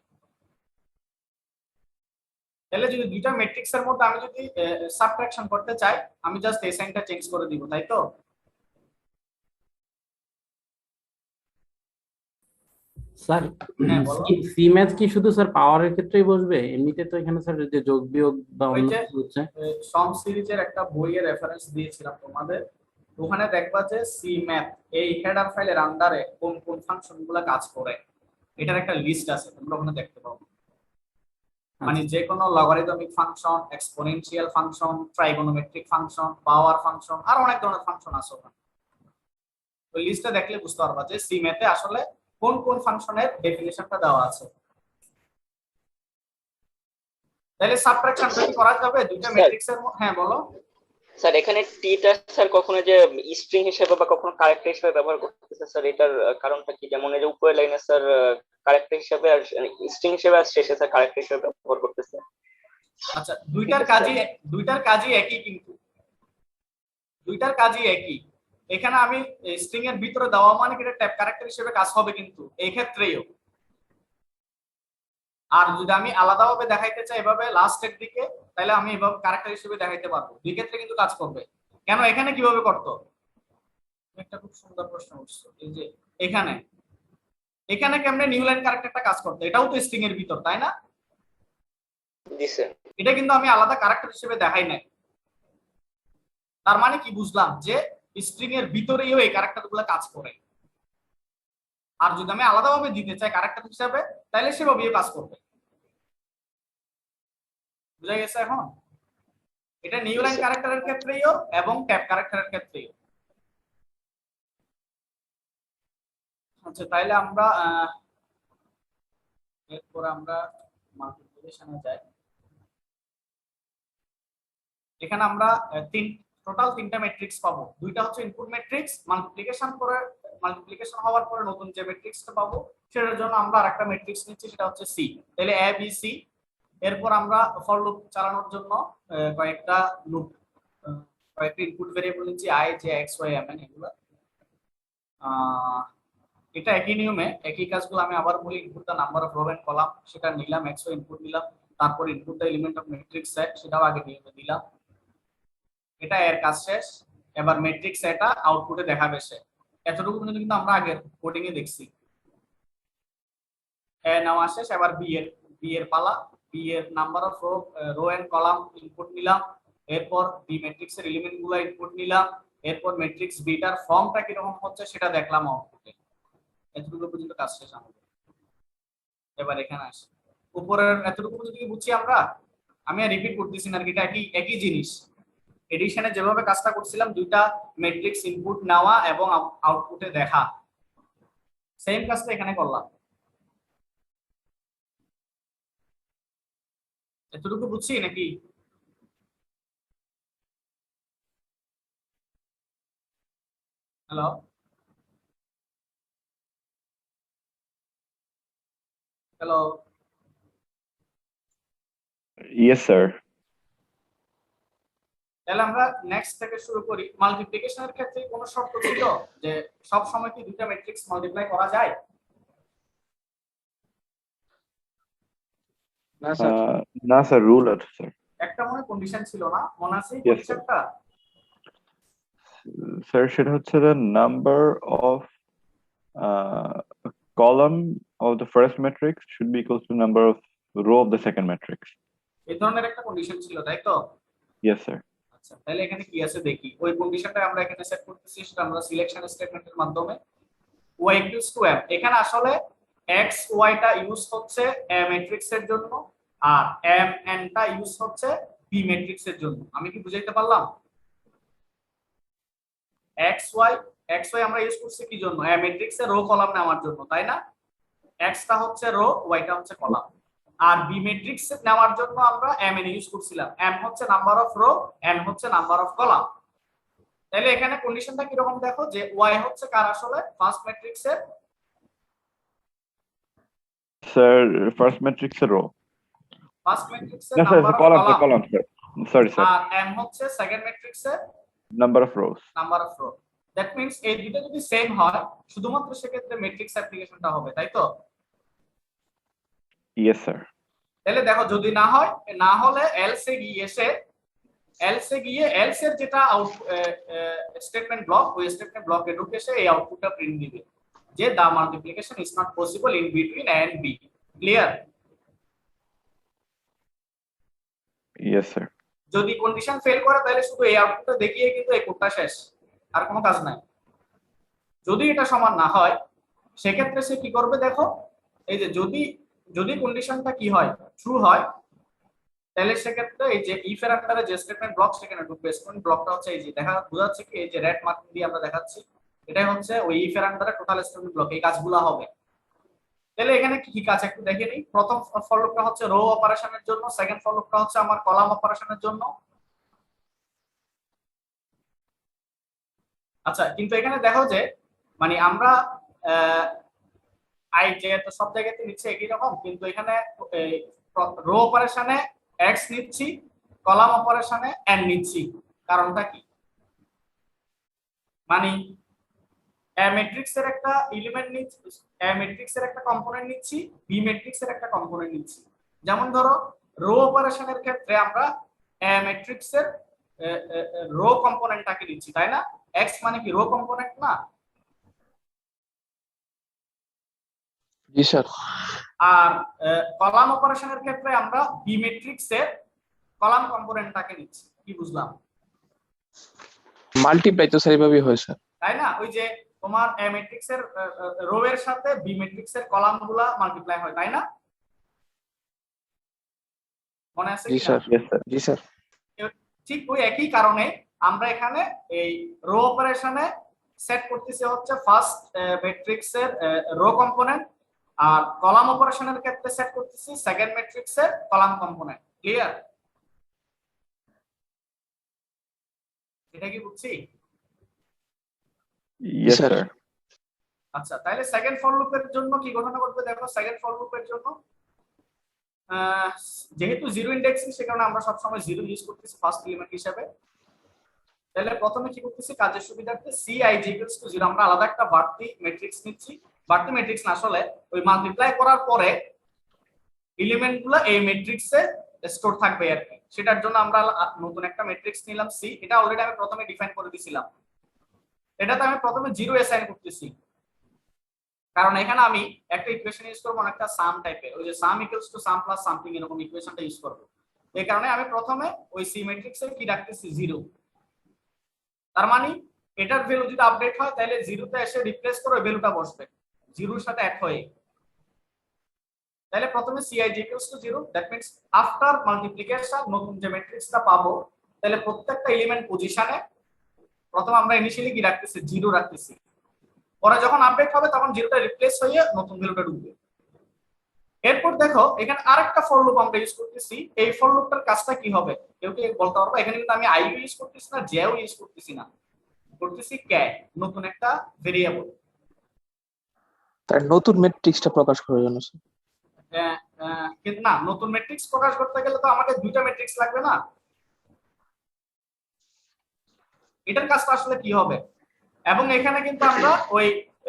S2: তাহলে যদি দুইটা ম্যাট্রিক্সের মধ্যে আমি যদি সাবট্রাকশন করতে চাই, আমি জাস্ট এই সাইনটা চেঞ্জ করে দিব, তাই তো?
S6: স্যার
S2: হ্যাঁ বলো।
S6: সি ম্যাথ কি শুধু স্যার পাওয়ারের ক্ষেত্রেই বসবে? এমনিতে তো এখানে স্যার যে যোগ বিয়োগ বা
S2: ওই
S6: অন্য
S2: যে
S6: কিছু হচ্ছে।
S2: সম সিরিজের একটা বইয়ের রেফারেন্স দিয়েছিলাম তোমাদের, ওখানে দেখবা যে সি ম্যাথ এই হেডার ফাইলের আন্ডারে কোন কোন ফাংশন গুলা কাজ করে এটার একটা লিস্ট আছে, তোমরা ওখানে দেখতে পাবো। মানে যে কোনো logarithmic function, exponential function, trigonometric function, power function, আর অনেক ধরনের ফাংশন আছে ওখানে। ওই লিস্টটা দেখলে বুঝতে পারবা যে সি ম্যাথে আসলে কোন কোন ফাংশনের ডেফিনিশনটা দেওয়া আছে। তাহলে সাবট্রাকশন কি করা যাবে দুইটা ম্যাট্রিক্সের? হ্যাঁ বলো।
S5: স্যার এখানে টিটা স্যার কখনো যে স্ট্রিং হিসেবে বা কখনো ক্যারেক্টার হিসেবে ব্যবহার করতেছে স্যার, এটার কারণটা কি? যেমন এই যে উপরের লাইনে স্যার ক্যারেক্টার হিসেবে আর স্ট্রিং হিসেবে, আর শেষে স্যার ক্যারেক্টার হিসেবে ব্যবহার করতেছে।
S2: আচ্ছা, দুইটার কাজই একই, কিন্তু দুইটার কাজই একই। এখানে আমি স্ট্রিং এর ভিতরে দেওয়া মানে এটা ট্যাব ক্যারেক্টার হিসেবে কাজ হবে কিন্তু এই ক্ষেত্রেও। আর যদি আমি আলাদাভাবে দেখাইতে চাই এভাবে লাস্টের দিকে, তাহলে আমি এভাবে ক্যারেক্টার হিসেবে দেখাইতে পারবো, দুই ক্ষেত্রে কিন্তু কাজ করবে। কেন, এখানে কিভাবে করতো? একটা খুব সুন্দর প্রশ্ন উঠছে। এই যে এখানে এখানে কেমনে নিউ লাইন ক্যারেক্টারটা কাজ করতো? এটাও তো স্ট্রিং এর ভিতর, তাই না?
S5: জি স্যার।
S2: এটা কিন্তু আমি আলাদা ক্যারেক্টার হিসেবে দেখাই নাই। তার মানে কি বুঝলাম, যে স্ট্রিং এর ভিতরেও এই ক্যারেক্টার গুলো কাজ করে। আর যদি আমি আলাদাভাবে দিতে চাই ক্যারেক্টার হিসেবে, তাহলে সেভাবেই কাজ করবে। বুঝা গেছে এখন? এটা নিউ লাইন ক্যারেক্টারের ক্ষেত্রেও এবং ট্যাব ক্যারেক্টারের ক্ষেত্রেও। আচ্ছা, তাইলে আমরা এরপর আমরা মাল্টিপ্লিকেশনে যাই। এখানে আমরা টোটাল তিনটা ম্যাট্রিক্স পাবো। দুইটা হচ্ছে ইনপুট ম্যাট্রিক্স, মাল্টিপ্লিকেশন হওয়ার পরে নতুন যে ম্যাট্রিক্সটা পাবো সেটার জন্য আমরা আরেকটা ম্যাট্রিক্স নিচ্ছি, সেটা হচ্ছে সি। তাহলে এ বি সি। এরপর আমরা ফর লুপ চালানোর জন্য কয়েকটা ইনপুট ভেরিয়েবল নিচ্ছি, I, J, X, Y, M, N, এগুলো। এটা একই নিয়মে একই কাজগুলো আমি আবার বলি। Input the number of row and column সেটা নিলাম, এক্স ওয়াই ইনপুট নিলাম। তারপর input the element of matrix set, সেটাও আগে নিয়মে দিলাম। এটা এর কাজ শেষ। এবার ম্যাট্রিক্স এটা আউটপুটে দেখাবে সে। এতটুকু পর্যন্ত কিন্তু আমরা আগের কোডিং এ দেখছি। এ নেওয়া শেষ। এবার বি এর পালা। বি এর number of row and column input নিলাম। এরপর বি ম্যাট্রিক্স এর এলিমেন্ট গুলো ইনপুট নিলাম, এরপর ম্যাট্রিক্স বিটার ফর্মটা কিরকম হচ্ছে সেটা দেখলাম আউটপুটে। এতটুকু পর্যন্ত কাজ শেষ আমাদের। এবার এখানে আসি, উপরের এতটুকু পর্যন্ত কি বুঝছি আমরা? আমি আর রিপিট করতেছি না, এটা একই একই জিনিস। এডিশনে যেভাবে কাজটা করছিলাম, দুইটা ম্যাট্রিক্স ইনপুট নেওয়া এবং আউটপুটে দেখা, সেম কাজটা এখানে করলাম। এতটুকু বুঝছি নাকি? Hello, hello,
S1: Yes, sir.
S2: তাহলে আমরা নেক্সট থেকে শুরু করি। মাল্টিপ্লিকেশনের ক্ষেত্রে কোনো শর্ত ছিল যে সব সময় কি দুইটা ম্যাট্রিক্স মাল্টিপ্লাই করা যায়?
S3: না স্যার,
S1: না স্যার, রুল আছে স্যার।
S2: একটা মনে কন্ডিশন ছিল না, মনে আছে
S1: Yes, sir.
S2: কন্ডিশনটা?
S1: স্যার সেটা হচ্ছে the number of column of the first matrix should be equal to number of row of the second matrix.
S2: এই ধরনের একটা কন্ডিশন ছিল, তাই তো?
S1: Yes, sir.
S2: আচ্ছা, তাহলে এখানে কি আছে দেখি। ওই কন্ডিশনটা আমরা এখানে সেট করতেছি, সেটা আমরা সিলেকশন স্টেটমেন্টের মাধ্যমে y equals to m। এখানে আসলে x y টা ইউজ হচ্ছে a ম্যাট্রিক্স এর জন্য, আর m n টা ইউজ হচ্ছে b ম্যাট্রিক্স এর জন্য। আমি কি বুঝাইতে পারলাম? x y আমরা ইউজ করছি কি জন্য? a ম্যাট্রিক্স এর রো কলাম নেওয়ার জন্য, তাই না? x টা হচ্ছে রো, y টা হচ্ছে কলাম। আর বি ম্যাট্রিক্স নেওয়ার জন্য আমরা m n ইউজ করছিলাম। m হচ্ছে নাম্বার অফ রো, n হচ্ছে নাম্বার অফ কলাম। তাহলে এখানে কন্ডিশনটা কি রকম দেখো, যে y হচ্ছে কার আসলে? ফার্স্ট ম্যাট্রিক্স এর।
S1: Sir, first matrix a row.
S2: First matrix এর
S1: No, sir, it's
S2: number
S1: a
S2: of
S1: column, sir,
S2: column,
S1: column, sir. Sorry, sir.
S2: আর m হচ্ছে সেকেন্ড ম্যাট্রিক্স এর
S1: Number of rows.
S2: Number of row. That means এই দুটো যদি same হয়, শুধুমাত্র সেক্ষেত্রে ম্যাট্রিক্স অ্যাপ্লিকেশনটা হবে, তাই তো?
S1: Yes, sir.
S2: তাহলে দেখো, যদি না হয়, না হলে এলস এ গিয়ে এলস এর যেটা আউট স্টেটমেন্ট ব্লক, ওই স্টেটমেন্ট ব্লকে ঢুকে এসে এই আউটপুটটা প্রিন্ট দিবে যে the multiplication is not possible in between a and b। Clear?
S1: Yes, sir.
S2: যদি কন্ডিশন ফেল করে তাহলে শুধু এই আউটপুটটা দেখিয়ে কিন্তু এই কোডটা শেষ, আর কোনো কাজ নাই। যদি এটা সমান না হয় সেক্ষেত্রে সে কি করবে দেখো, এই যে যদি কন্ডিশনটা কি হয়, ট্রু হয়, তাহলে সেক্ষেত্রে এই যে ইফ এর আন্ডারে যে স্টেটমেন্ট ব্লক সেখানে ঢুকবে। স্টেটমেন্ট ব্লকটা হচ্ছে এই যে বোঝাচ্ছে কি, এই যে রেড মার্কিং দিয়ে আমরা দেখাচ্ছি, এটাই হচ্ছে ওই ইফ এর আন্ডারে টোটাল স্টেটমেন্ট ব্লক, এই কাজগুলো হবে। তাহলে এখানে কি কাজ একটু দেখে নিই। প্রথম ফর লুপটা হচ্ছে রো অপারেশনের জন্য, সেকেন্ড ফর লুপটা হচ্ছে আমার কলাম অপারেশনের জন্য। আচ্ছা, কিন্তু এখানে দেখো যে মানে আমরা আই যেহেতু সব জায়গাতে নিচ্ছে একই রকম, কিন্তু এখানে রো অপারেশনে x নিচ্ছি, কলাম অপারেশনে n নিচ্ছি। কারণটা কি? মানে a ম্যাট্রিক্স এর একটা এলিমেন্ট নিচ্ছি, a ম্যাট্রিক্স এর একটা কম্পোনেন্ট নিচ্ছি, b ম্যাট্রিক্স এর একটা কম্পোনেন্ট নিচ্ছি। যেমন ধরো রো অপারেশনের ক্ষেত্রে আমরা a ম্যাট্রিক্স এর রো কম্পোনেন্টটাকে নিচ্ছি, তাই না? x মানে কি রো কম্পোনেন্ট না?
S3: জি স্যার।
S2: আর কলাম অপারেশনের ক্ষেত্রে আমরা বি ম্যাট্রিক্স এর কলাম কম্পোনেন্টটাকে নিচ্ছি। কি বুঝলাম?
S3: মাল্টিপ্লাই তো স্যার এভাবেই হয় স্যার।
S2: তাই না? ওই যে তোমার এ ম্যাট্রিক্স এর রো এর সাথে বি ম্যাট্রিক্স এর কলামগুলা মাল্টিপ্লাই হয়, তাই না? মনে আছে
S3: জি
S2: কি
S3: স্যার।
S1: Yes, sir.
S3: জি স্যার।
S2: ঠিক ওই একই কারণে আমরা এখানে এই রো অপারেশনে সেট করতেছি হচ্ছে ফার্স্ট ম্যাট্রিক্স এর রো কম্পোনেন্ট, আর কলাম অপারেশনের ক্ষেত্রে সেট করতেছি সেকেন্ড ম্যাট্রিক্স এর কলাম কম্পোনেন্ট। ক্লিয়ার? এটা কি বুঝছি?
S1: Yes,
S3: sir.
S1: sir.
S2: আচ্ছা, তাহলে সেকেন্ড ফর লুপের জন্য কি ঘটনা ঘটবে দেখো। সেকেন্ড ফর লুপের জন্য যেহেতু জিরো ইন্ডেক্সিং, সে কারণে আমরা সবসময় জিরো ইউজ করতেছি ফার্স্ট এলিমেন্ট হিসেবে। তাহলে প্রথমে কি করতেছি, কাজের সুবিধার্থে ci ইকুয়ালস টু 0 আমরা আলাদা একটা বাড়তি ম্যাট্রিক্স নিচ্ছি। বাড়তি ম্যাট্রিক্স না, আসলে ওই মাল্টিপ্লাই করার পরে এলিমেন্টগুলো এই ম্যাট্রিক্সে স্টোর থাকবে আর কি। সেটার জন্য আমরা নতুন একটা ম্যাট্রিক্স নিলাম c। এটা অলরেডি আমি প্রথমে ডিফাইন করে দিয়েছিলাম। এটাতে আমি প্রথমে 0 অ্যাসাইন করতেছি, কারণ এখানে আমি একটা ইকুয়েশন ইউজ করব, অনেকটা সাম টাইপের, ওই যে sum equals to sum plus something, এরকম ইকুয়েশনটা ইউজ করব। এই কারণে আমি প্রথমে ওই সি ম্যাট্রিক্সে কি রাখতেছি 0। তার মানে এটার ভ্যালু যদি আপডেট হয় তাহলে 0 তে এসে রিপ্লেস করে ওই ভ্যালুটা বসবে 0 এর সাথে অ্যাড হয়ে। তাহলে প্রথমে Cij equals to 0, that means after multiplication নতুন যে ম্যাট্রিক্সটা পাবো তাহলে প্রত্যেকটা এলিমেন্ট পজিশনে প্রথমে আমরা ইনিশিয়ালি কি রাখতেছি 0 রাখতেছি, পরে যখন আপডেট হবে তখন 0টা রিপ্লেস হয়ে নতুন ভ্যালুটা ঢুকবে। এরপর দেখো এখানে আরেকটা ফর লুপ আমরা ইউজ করতেছি, এই ফর লুপটার কাজটা কি হবে কেউ কি বলতে পারবে? এখানে কিন্তু আমি আই ইউজ করতেছি না, জেও ইউজ করতেছি না, করতেছি ক্যাট, নতুন একটা ভেরিয়েবল।
S3: তার নতুন ম্যাট্রিক্সটা প্রকাশ করার জন্য স্যার।
S2: কিন্তু না, নতুন ম্যাট্রিক্স প্রকাশ করতে গেলে তো আমাকে দুইটা ম্যাট্রিক্স লাগবে না। এটার কাজটা আসলে কি হবে, এবং এখানে কিন্তু আমরা ওই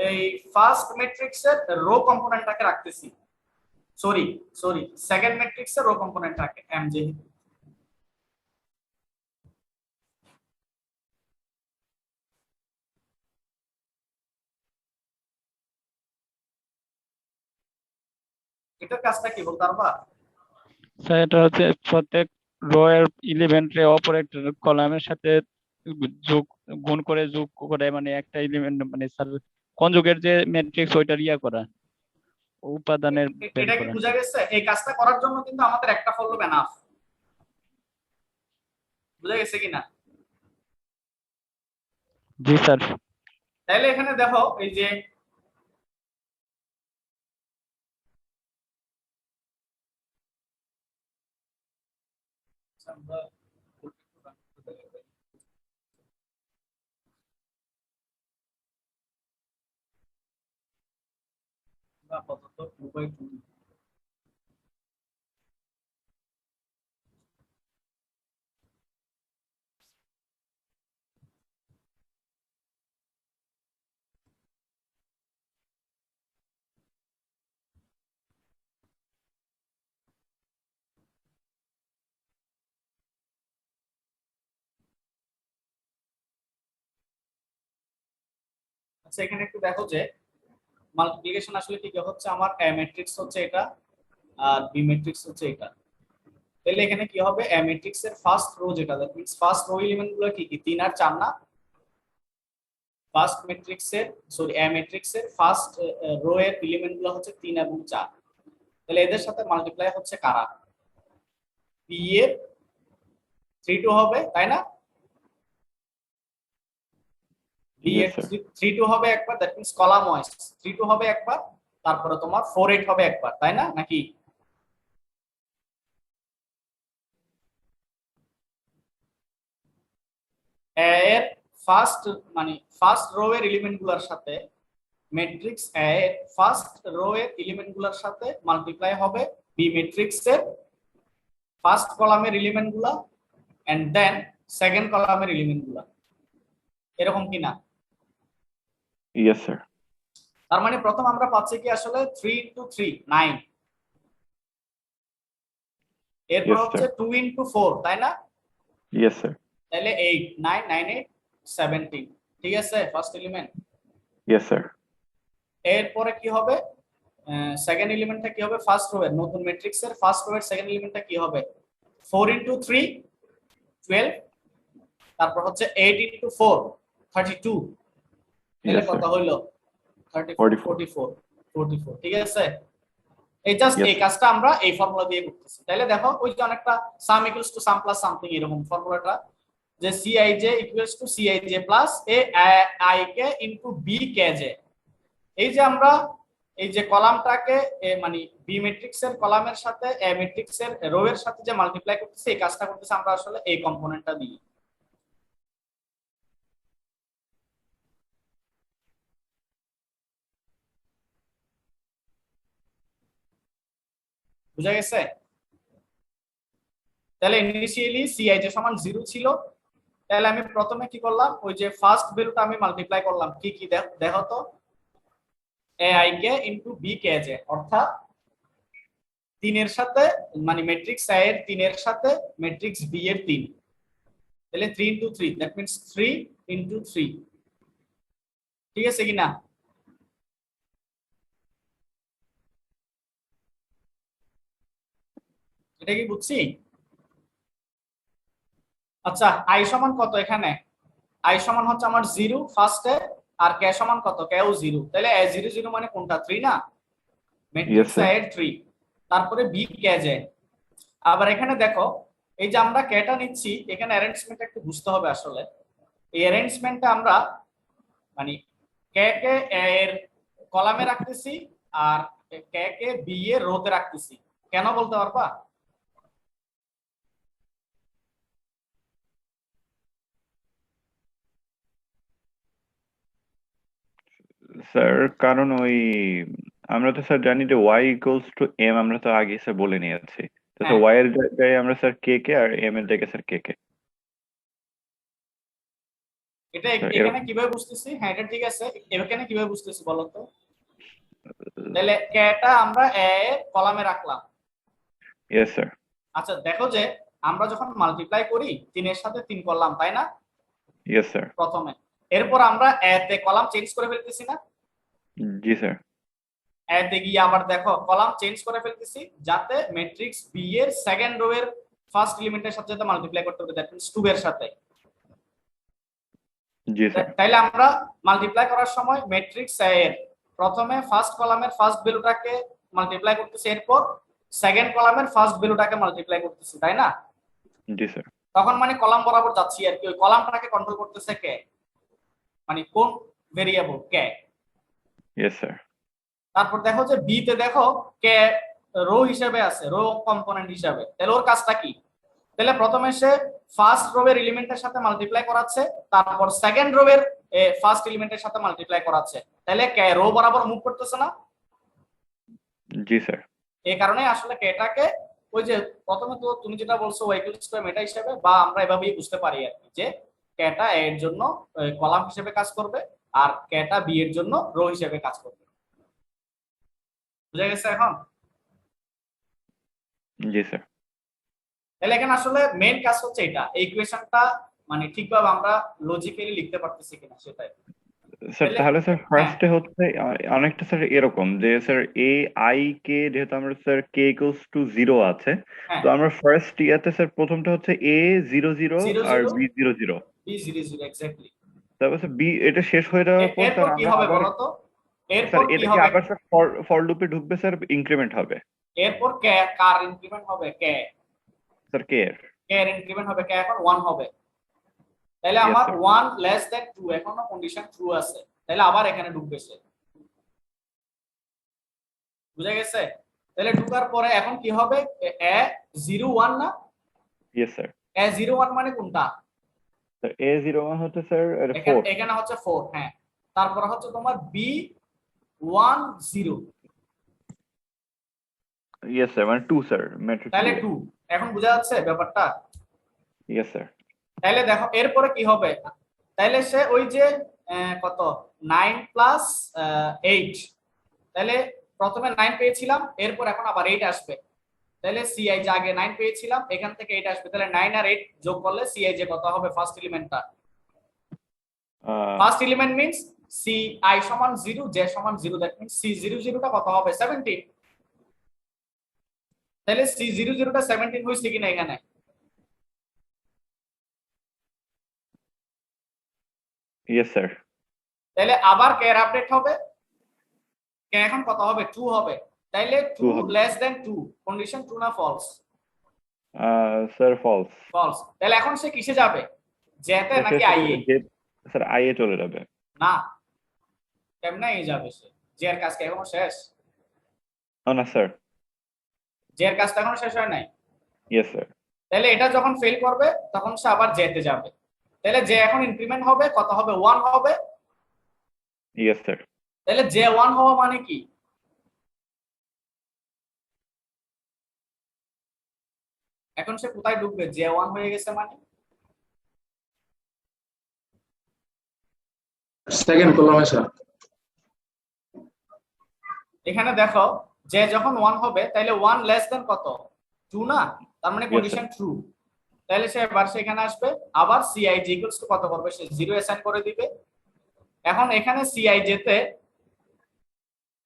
S2: এই ফার্স্ট ম্যাট্রিক্সের রো কম্পোনেন্টটাকে রাখতেছি, সরি সেকেন্ড ম্যাট্রিক্সের রো কম্পোনেন্টটাকে এমজে। এটার কাজটা কি বলতে পারবা?
S7: স্যার এটা হচ্ছে প্রত্যেক রো এর এলিমেন্টে অপর একটা কলামের সাথে যোগ গুণ করে যোগ করে মানে একটা এলিমেন্ট মানে স্যার কনজুগেট যে ম্যাট্রিক্স ওইটার ইয়া করা উপাদানের বের
S2: এটা কি
S7: করা।
S2: বোঝা গেছে? এই কাজটা করার জন্য কিন্তু আমাদের একটা ফর লুপ এনাফ। বোঝা গেছে কিনা?
S7: জি স্যার।
S2: তাহলে এখানে দেখো এই যে আপাতত 2/2 আচ্ছা এখানে একটু দেখো যে মাল্টিপ্লিকেশন আসলে কি কি হচ্ছে, আমার এ ম্যাট্রিক্স হচ্ছে এটা আর বি ম্যাট্রিক্স হচ্ছে এটা। তাহলে এখানে কি হবে, এ ম্যাট্রিক্স এর ফার্স্ট রো যেটা, that means first row element গুলো কি কি 3 আর 4 না? ফার্স্ট ম্যাট্রিক্সের সরি এ ম্যাট্রিক্সের ফার্স্ট রো এর এলিমেন্ট গুলো হচ্ছে 3 এবং 4। তাহলে এদের সাথে মাল্টিপ্লাই হচ্ছে কারা? বি এর 3 2 হবে তাই না? বি এর 3 2 হবে একবার, দ্যাট মিন্স কলাম ওয়াইজ 3 2 হবে একবার, তারপরে তোমার 4 8 হবে একবার, তাই না নাকি? এর ফার্স্ট মানে ফার্স্ট রো এর এলিমেন্ট গুলোর সাথে ম্যাট্রিক্স এ এর ফার্স্ট রো এর এলিমেন্ট গুলোর সাথে মাল্টিপ্লাই হবে বি ম্যাট্রিক্স এর ফার্স্ট কলামের এলিমেন্ট গুলা এন্ড দেন সেকেন্ড কলামের এলিমেন্ট গুলা, এরকম কি না?
S1: Yes, sir.
S2: তার মানে প্রথম আমরা পাচ্ছি কি আসলে 3 into 3 9, এরপর
S1: Yes,
S2: হচ্ছে
S1: sir.
S2: 2 into 4 তাই না?
S1: Yes, sir.
S2: তাহলে 8 9 9 8 17, ঠিক আছে ফার্স্ট এলিমেন্ট।
S1: Yes, sir.
S2: এরপরে কি হবে, সেকেন্ড এলিমেন্টটা কি হবে, ফার্স্ট রো এর নতুন ম্যাট্রিক্স এর ফার্স্ট রো এর সেকেন্ড এলিমেন্টটা কি হবে, 4 into 3 12, তারপর হচ্ছে 8 into 4 32, তাহলে
S1: Yes,
S2: কত
S1: sir.
S2: হইলো 34 44 44, ঠিক আছে? এই জাস্ট
S1: Yes,
S2: এই কাজটা আমরা এই ফর্মুলা দিয়ে করতেছি। তাহলে দেখো ওই যে অনেকটা sum equals to sum plus something এরকম ফর্মুলাটা, যে Cij equals to Cij plus a I k into b kj। এই যে আমরা এই যে কলামটাকে মানে বি ম্যাট্রিক্স এর কলামের সাথে এ ম্যাট্রিক্স এর রো এর সাথে যে মাল্টিপ্লাই করতেছি, এই কাজটা করতেছি আমরা আসলে এই কম্পোনেন্টটা দিয়ে। বুঝা গেছে? তাহলে ইনিশিয়ালি Cij সমান 0 ছিল, তাহলে আমি প্রথমে কি করলাম, ওই যে ফার্স্ট ভ্যালুটা আমি মাল্টিপ্লাই করলাম কি কি দেখো তো, ai কে ইনটু b kj, অর্থাৎ 3 এর সাথে মানে ম্যাট্রিক্স a এর 3 এর সাথে ম্যাট্রিক্স b এর 3, তাহলে 3 into 3 দ্যাট মিন্স 3 into 3, ঠিক আছে কিনা? এটা কি বুঝছি? আচ্ছা আই সমান কত এখানে? আই সমান হচ্ছে আমার 0 ফার্স্টে, আর কে সমান কত? কেও 0। তাহলে এ 0 0 মানে কোনটা? 3 না? Matrix
S1: sir.
S2: এ এর 3, তারপরে বি কে জে। আবার এখানে দেখো, এই যে আমরা কেটা নিচ্ছি, এখানে অ্যারেঞ্জমেন্ট একটু বুঝতে হবে আসলে। এই অ্যারেঞ্জমেন্টটা আমরা মানে কে কে এর কলামে রাখতেছি আর কে কে বি এর রোতে রাখতেছি। কেন বলতে পারবা?
S1: স্যার কারণ ওই আমরা তো স্যার জানি যে y ইকুয়ালস টু m, আমরা তো আগে স্যার বলে নিয়েছি। তো
S2: হ্যাঁ।
S1: y এর জায়গায় আমরা স্যার কে কে আর m এর জায়গায় স্যার কে কে।
S2: এটা
S1: স্যার
S2: এখানে
S1: এরকম।
S2: কিভাবে বুঝতেছি? হ্যাঁ এটা ঠিক আছে, এখানে কিভাবে বুঝতেছি বলো তো? তাহলে কেটা আমরা এ কলামে রাখলাম।
S1: Yes sir.
S2: আচ্ছা দেখো যে আমরা যখন মাল্টিপ্লাই করি 3 এর সাথে 3 করলাম তাই না
S1: ইয়েস স্যার।
S2: প্রথমে, এরপর আমরা এ তে কলাম চেঞ্জ করে ফেলতেছি না?
S1: জি স্যার।
S2: এ তে গিয়ে আবার দেখো কলাম চেঞ্জ করে ফেলতেছি যাতে ম্যাট্রিক্স বি এর সেকেন্ড রো এর ফার্স্ট এলিমেন্টের সাথে যাতে মাল্টিপ্লাই করতে পারি, দ্যাট মিন্স 2 এর সাথে।
S1: জি স্যার।
S2: তাইলে আমরা মাল্টিপ্লাই করার সময় ম্যাট্রিক্স এর প্রথমে ফার্স্ট কলামের ফার্স্ট ভ্যালুটাকে মাল্টিপ্লাই করতেছি, এরপর সেকেন্ড কলামের ফার্স্ট ভ্যালুটাকে মাল্টিপ্লাই করতেছি তাই না?
S1: জি স্যার।
S2: তখন মানে কলাম বরাবর যাচ্ছি আর কি, ওই কলামটাকে কন্ট্রোল করতেছে কে, মানে কোন ভেরিয়েবল? কে।
S1: Yes sir.
S2: তারপর দেখো যে বি তে দেখো কে রো হিসেবে আছে, রো কম্পোনেন্ট হিসেবে। তাহলে ওর কাজটা কি? তাহলে প্রথমে সে ফার্স্ট রো এর এলিমেন্টের সাথে মাল্টিপ্লাই করাচ্ছে, তারপর সেকেন্ড রো এর ফার্স্ট এলিমেন্টের সাথে মাল্টিপ্লাই করাচ্ছে। তাহলে কে রো বরাবর মুভ করতেছে না?
S1: জি স্যার।
S2: এই কারণে আসলে কেটাকে ওই যে প্রথমে তো তুমি যেটা বলছো y ইকুয়ালস টু মেটা হিসেবে, বা আমরা এভাবেই বুঝতে পারি আর কি, যে কেটা এর জন্য কলাম হিসেবে কাজ করবে আর কেটা বি এর জন্য রো হিসেবে কাজ করবে। বুঝা গেছে এখন?
S1: জি স্যার।
S2: তাহলে এখানে আসলে মেইন কাজ হচ্ছে এটা, এই ইকুয়েশনটা মানে ঠিকভাবে আমরা লজিক্যালি লিখতে পারতেছি কিনা সেটাই।
S1: স্যার
S2: তাহলে
S1: তাহলে স্যার
S2: হ্যাঁ
S1: ফার্স্টে হচ্ছে অনেকটা স্যার এরকম যে স্যার এ আই কে, যেহেতু আমরা স্যার কে ইকুয়ালস টু 0 আছে,
S2: হ্যাঁ
S1: তো আমরা ফার্স্ট ইয়াতে স্যার প্রথমটা হচ্ছে এ 0 0
S2: 0
S1: আর
S2: 0
S1: বি 0 0,
S2: বি 0 0 এক্স্যাক্টলি।
S1: তারপর স্যার বি এটা শেষ হয়ে যাওয়ার পর
S2: এরপর
S1: স্যার
S2: কি
S1: আমরা
S2: হবে
S1: আবার
S2: বলো তো?
S1: স্যার
S2: এরপর কি
S1: এটা কি
S2: হবে?
S1: আবার স্যার ফর লুপে ঢুকবে স্যার, ইনক্রিমেন্ট হবে
S2: এরপর কে কার ইনক্রিমেন্ট হবে? কে
S1: স্যার কে এর।
S2: কে এর ইনক্রিমেন্ট হবে, কে এখন 1 হবে। তাহলে
S1: ইয়েস
S2: আমার
S1: স্যার।
S2: 1 লেস দ্যান 2 এখনো কন্ডিশন ট্রু আছে, তাহলে আবার এখানে ঢুকবে সে। বুঝা গেছে? তাহলে ঢুকার পরে এখন কি হবে? এ 0 1 না?
S1: Yes sir.
S2: এ 0 1 মানে কোনটা?
S1: স্যার এ 0 1 হচ্ছে স্যার
S2: এখানে
S1: 4।
S2: এখানে হচ্ছে 4, হ্যাঁ। তারপর হচ্ছে তোমার বি 1 0,
S1: ইয়েস স্যার, মানে 2 স্যার, ম্যাট্রিক্স
S2: তাহলে
S1: 2 এ।
S2: 2। এখন বোঝা যাচ্ছে ব্যাপারটা?
S1: Yes sir.
S2: তাহলে দেখো এরপরে কি হবে, তাহলে সে ওই যে কত 9 প্লাস 8, তাহলে প্রথমে 9 পেয়েছিলাম, এরপর এখন আবার 8 আসবে। তাহলে সিআই যে আগে 9 পেয়েছিলাম এখান থেকে 8 আসবে, তাহলে 9 আর 8 যোগ করলে সিআই যে কত হবে ফার্স্ট এলিমেন্টটা? ফার্স্ট এলিমেন্ট মিন্স সিআই সমান 0, জে সমান 0, দ্যাট মিন্স সি 0 0 টা কত হবে? 17। তাহলে সি 0 0 টা 17 হইছে কিনা এখানে?
S1: Yes sir.
S2: তাহলে আবার কে এর আপডেট হবে, কে এখন কত হবে? 2 হবে। তাইলে 2
S1: হবে।
S2: লেস দেন 2, কন্ডিশন ট্রু না ফলস?
S1: Sir false.
S2: ফলস। তাহলে এখন সে কিসে যাবে, জেতে নাকি আই এ?
S1: স্যার আই এ চলে যাবে।
S2: না, কেমনে এ যাবে সে? জে এর কাজ কি এখনো শেষ?
S1: না স্যার।
S2: জে এর কাজটা এখনো শেষ হয় নাই।
S1: Yes sir.
S2: তাহলে এটা যখন ফেল করবে তখন সে আবার জেতে যাবে। তাহলে জে এখন ইনক্রিমেন্ট হবে, কত হবে? 1 হবে।
S1: Yes sir.
S2: তাহলে জে 1 হওয়া মানে কি? এখন সে কোথায় ঢুকবে? জে 1 হয়ে গেছে মানে
S3: সেকেন্ড কলামে স্যার।
S2: এখানে দেখো যে যখন 1 হবে তাহলে 1 লেস দেন কত? 2 না? তার মানে
S1: Yes,
S2: কন্ডিশন ট্রু। তাহলে সে এবার সেখানে আসবে, আবার সিআই জি ইকুয়ালস টু কত করবে? সে 0 অ্যাসাইন করে দিবে। এখন এখানে সিআই যেতে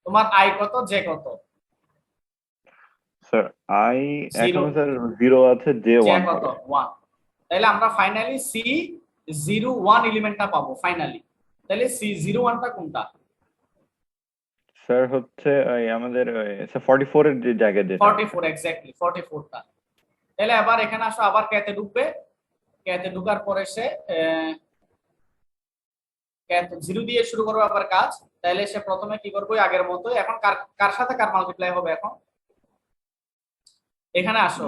S2: তোমার আই কত, জে কত?
S1: Sir I
S2: Zero.
S1: এখনো স্যার 0 আছে, জে
S2: জে
S1: 1
S2: কত?
S1: হবে।
S2: 1। তাহলে আমরা ফাইনালি C01 এলিমেন্টটা পাবো ফাইনালি। তাহলে C01টা কোনটা?
S1: স্যার হচ্ছে আমাদের 44 এর যে জায়গা যেটা
S2: 44, এক্স্যাক্টলি 44টা। তাহলে আবার এখানে আসো, আবার কেতে ঢুকবে, কেতে ঢুকার পরে সে কেতে 0 দিয়ে শুরু করবে আবার কাজ। তাহলে সে প্রথমে কি করবে আগের মতোই। এখন কার সাথে কার মাল্টিপ্লাই হবে? এখন এখানে আসো,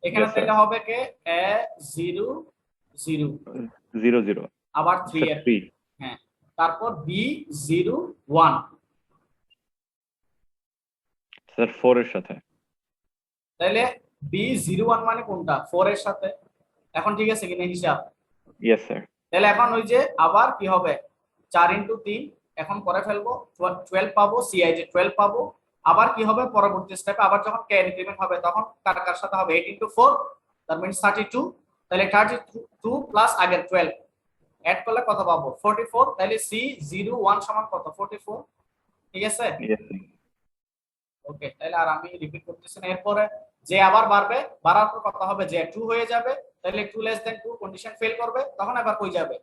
S2: এখানে
S1: Yes, sir.
S2: তাহলে হবে কে A0 0
S1: 0 0
S2: আবার 3 এর
S1: 3
S2: হ্যাঁ, তারপর B01
S1: স্যার 4 এর সাথে।
S2: তাহলে B01 মানে কোনটা? 4 এর সাথে। এখন ঠিক আছে কিনা হিসাব?
S1: Yes sir.
S2: তাহলে এখন ওই যে আবার কি হবে 4 × 3 এখন করে ফেলবো 12 পাবো, Cij 12 পাবো। আবার কি হবে পরবর্তী স্টেপে আবার যখন k ইনক্রিমেন্ট হবে তখন কার কার সাথে হবে 8 × 4 দ্যাট মিন্স 32। তাহলে 32 প্লাস আগের 12 এড করলে কত পাবো? 44। তাহলে C01 সমান কত? 44। ঠিক আছে?
S1: Yes sir.
S2: ওকে, তাহলে আর আমি রিপিট করতেছি না। এরপরে যে আবার বাড়বে, বাড়ার পর কত হবে? যে 2 হয়ে যাবে। তাহলে 2 লেস দেন 2 কন্ডিশন ফেল করবে, তখন আবার কই যাবে?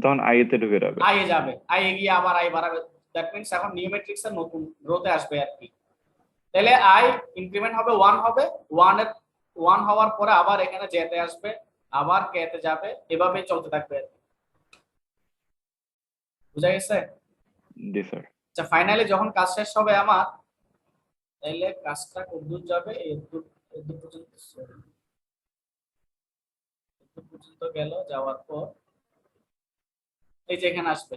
S1: তখন আই তে ঢুকে যাবে।
S2: আই এ যাবে, আই এ গিয়ে আবার আই বাড়াবে। দ্যাট মিন্স এখন নিউ ম্যাট্রিক্স এর নতুন রোতে আসবে আর কি। তাহলে আই ইনক্রিমেন্ট হবে 1 হবে, 1 হওয়ার পরে আবার এখানে জে তে আসবে, আবার কে তে যাবে, এভাবেই চলতে থাকবে আর কি। বুঝা গেছে?
S1: জি স্যার।
S2: আচ্ছা, ফাইনালি যখন কাজ শেষ হবে আমার, তাহলে কাজটা কতদূর যাবে? এদূর পর্যন্ত, এদূর পর্যন্ত গেল। যাওয়ার পর এই যে এখানে আসবে,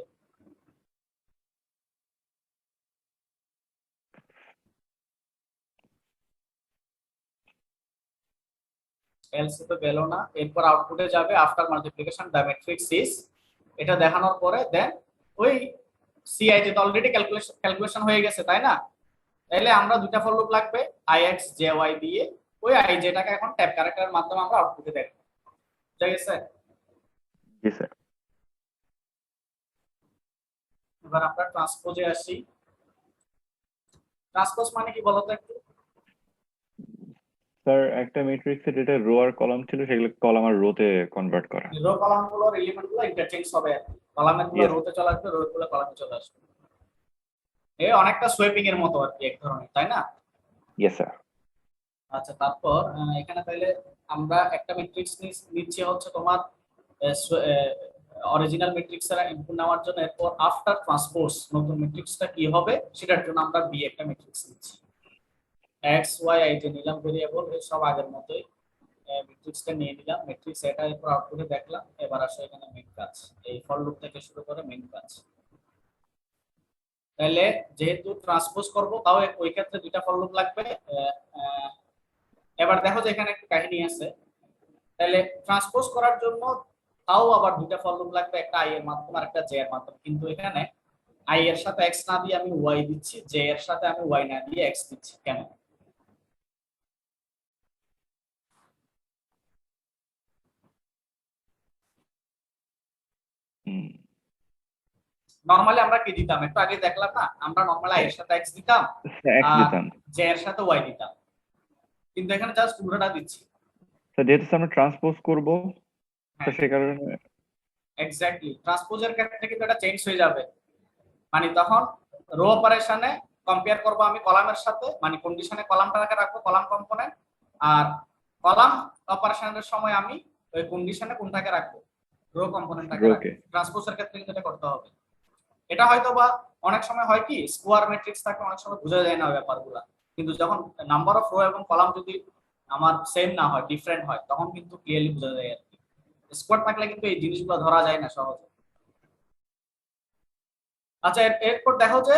S2: এলসি তো গেল না। এরপর আউটপুটে যাবে after multiplication the matrix is, এটা দেখানোর পরে দেন ওই সিআই যে অলরেডি ক্যালকুলেশন হয়ে গেছে তাই না? তাহলে আমরা দুটো ফর লুপ লাগবে ix jy দিয়ে, ওই i যেটাকে এখন ট্যাব ক্যারেক্টারের মাধ্যমে আমরা আউটপুটে দেখব। বুঝা গেছে?
S1: জি স্যার।
S2: এবার আমরা ট্রান্সপোজে আসি। ট্রান্সপোজ মানে কি বলতো একটু?
S1: স্যার একটা ম্যাট্রিক্সে যেটা রো আর কলাম ছিল সেগুলো কলাম আর রোতে কনভার্ট করা।
S2: রো কলামগুলোর এলিমেন্টগুলো ইন্টারচেঞ্জ হবে, কলামের গুলো
S1: Yes.
S2: রোতে চলে আসবে, রো গুলো কলামে চলে আসবে। এই অনেকটা সোয়েপিং এর মতো আর কি, এক ধরনের, তাই না?
S1: Yes sir.
S2: আচ্ছা, তারপর এখানে তাহলে আমরা একটা ম্যাট্রিক্স নিচ্ছি হচ্ছে তোমার অরিজিনাল ম্যাট্রিক্স এর ইনপুট নেওয়ার জন্য। এরপর আফটার ট্রান্সপোজ নতুন ম্যাট্রিক্সটা কি হবে সেটার জন্য আমরা বি একটা ম্যাট্রিক্স নিচ্ছি। এক্স ওয়াই আই যে নিলাম ভেরিয়েবল, এই সব আগের মতোই ম্যাট্রিক্সটা নিয়ে নিলাম। ম্যাট্রিক্স এটা এরপর আউটপুটে দেখলাম। এবার আসো এখানে মেইন কাজ, এই ফর লুপ থেকে শুরু করে মেইন কাজ। তাহলে যেহেতু ট্রান্সপোজ করব তাও ওই ক্ষেত্রে দুইটা ফর লুপ লাগবে। এবার দেখো যে এখানে একটা কাহিনী আছে। তাহলে ট্রান্সপোজ করার জন্য তাও আবার দুইটা ফর লুপ লাগবে, একটা আই এর মাধ্যমে আর একটা জে এর মাধ্যমে। কিন্তু এখানে আই এর সাথে এক্স না দিয়ে আমি ওয়াই দিচ্ছি, জে এর সাথে আমি ওয়াই না দিয়ে এক্স দিচ্ছি। কেন? নরমালি আমরা কি দিতাম একটু আগে দেখলাম না, আমরা নরমালি আই এর সাথে এক্স দিতাম,
S1: এক্স দিতাম।
S2: জে এর সাথে ওয়াই দিতাম, কিন্তু এখানে জাস্ট উল্টোটা দিচ্ছি।
S1: স্যার যেহেতু আমরা ট্রান্সপোজ করব তো সেই কারণে
S2: এক্স্যাক্টলি ট্রান্সপোজের ক্ষেত্রে কিন্তু এটা চেঞ্জ হয়ে যাবে। মানে তখন রো অপারেশনে কম্পেয়ার করব আমি কলামের সাথে, মানে কন্ডিশনে কলামটাকে রাখবো কলাম কম্পোনেন্ট, আর কলাম অপারেশনের সময় আমি ওই কন্ডিশনে কোনটাকে রাখবো? রো কম্পোনেন্টটাকে রাখবো। ট্রান্সপোজের ক্ষেত্রে কিন্তু এটা করতে হবে। এটা হয়তো বা অনেক সময় হয় কি স্কোয়ার ম্যাট্রিক্স থাকে, অনেক সময় বোঝা যায় না ব্যাপারগুলো, কিন্তু যখন নাম্বার অফ রো এবং কলাম যদি আমার সেম না হয়, ডিফারেন্ট হয়, তখন কিন্তু ক্লিয়ারলি বোঝা যায় আর কি। স্কোয়ার থাকলে কিন্তু এই জিনিসগুলো ধরা যায় না সহজে। আচ্ছা, এরপর দেখো যে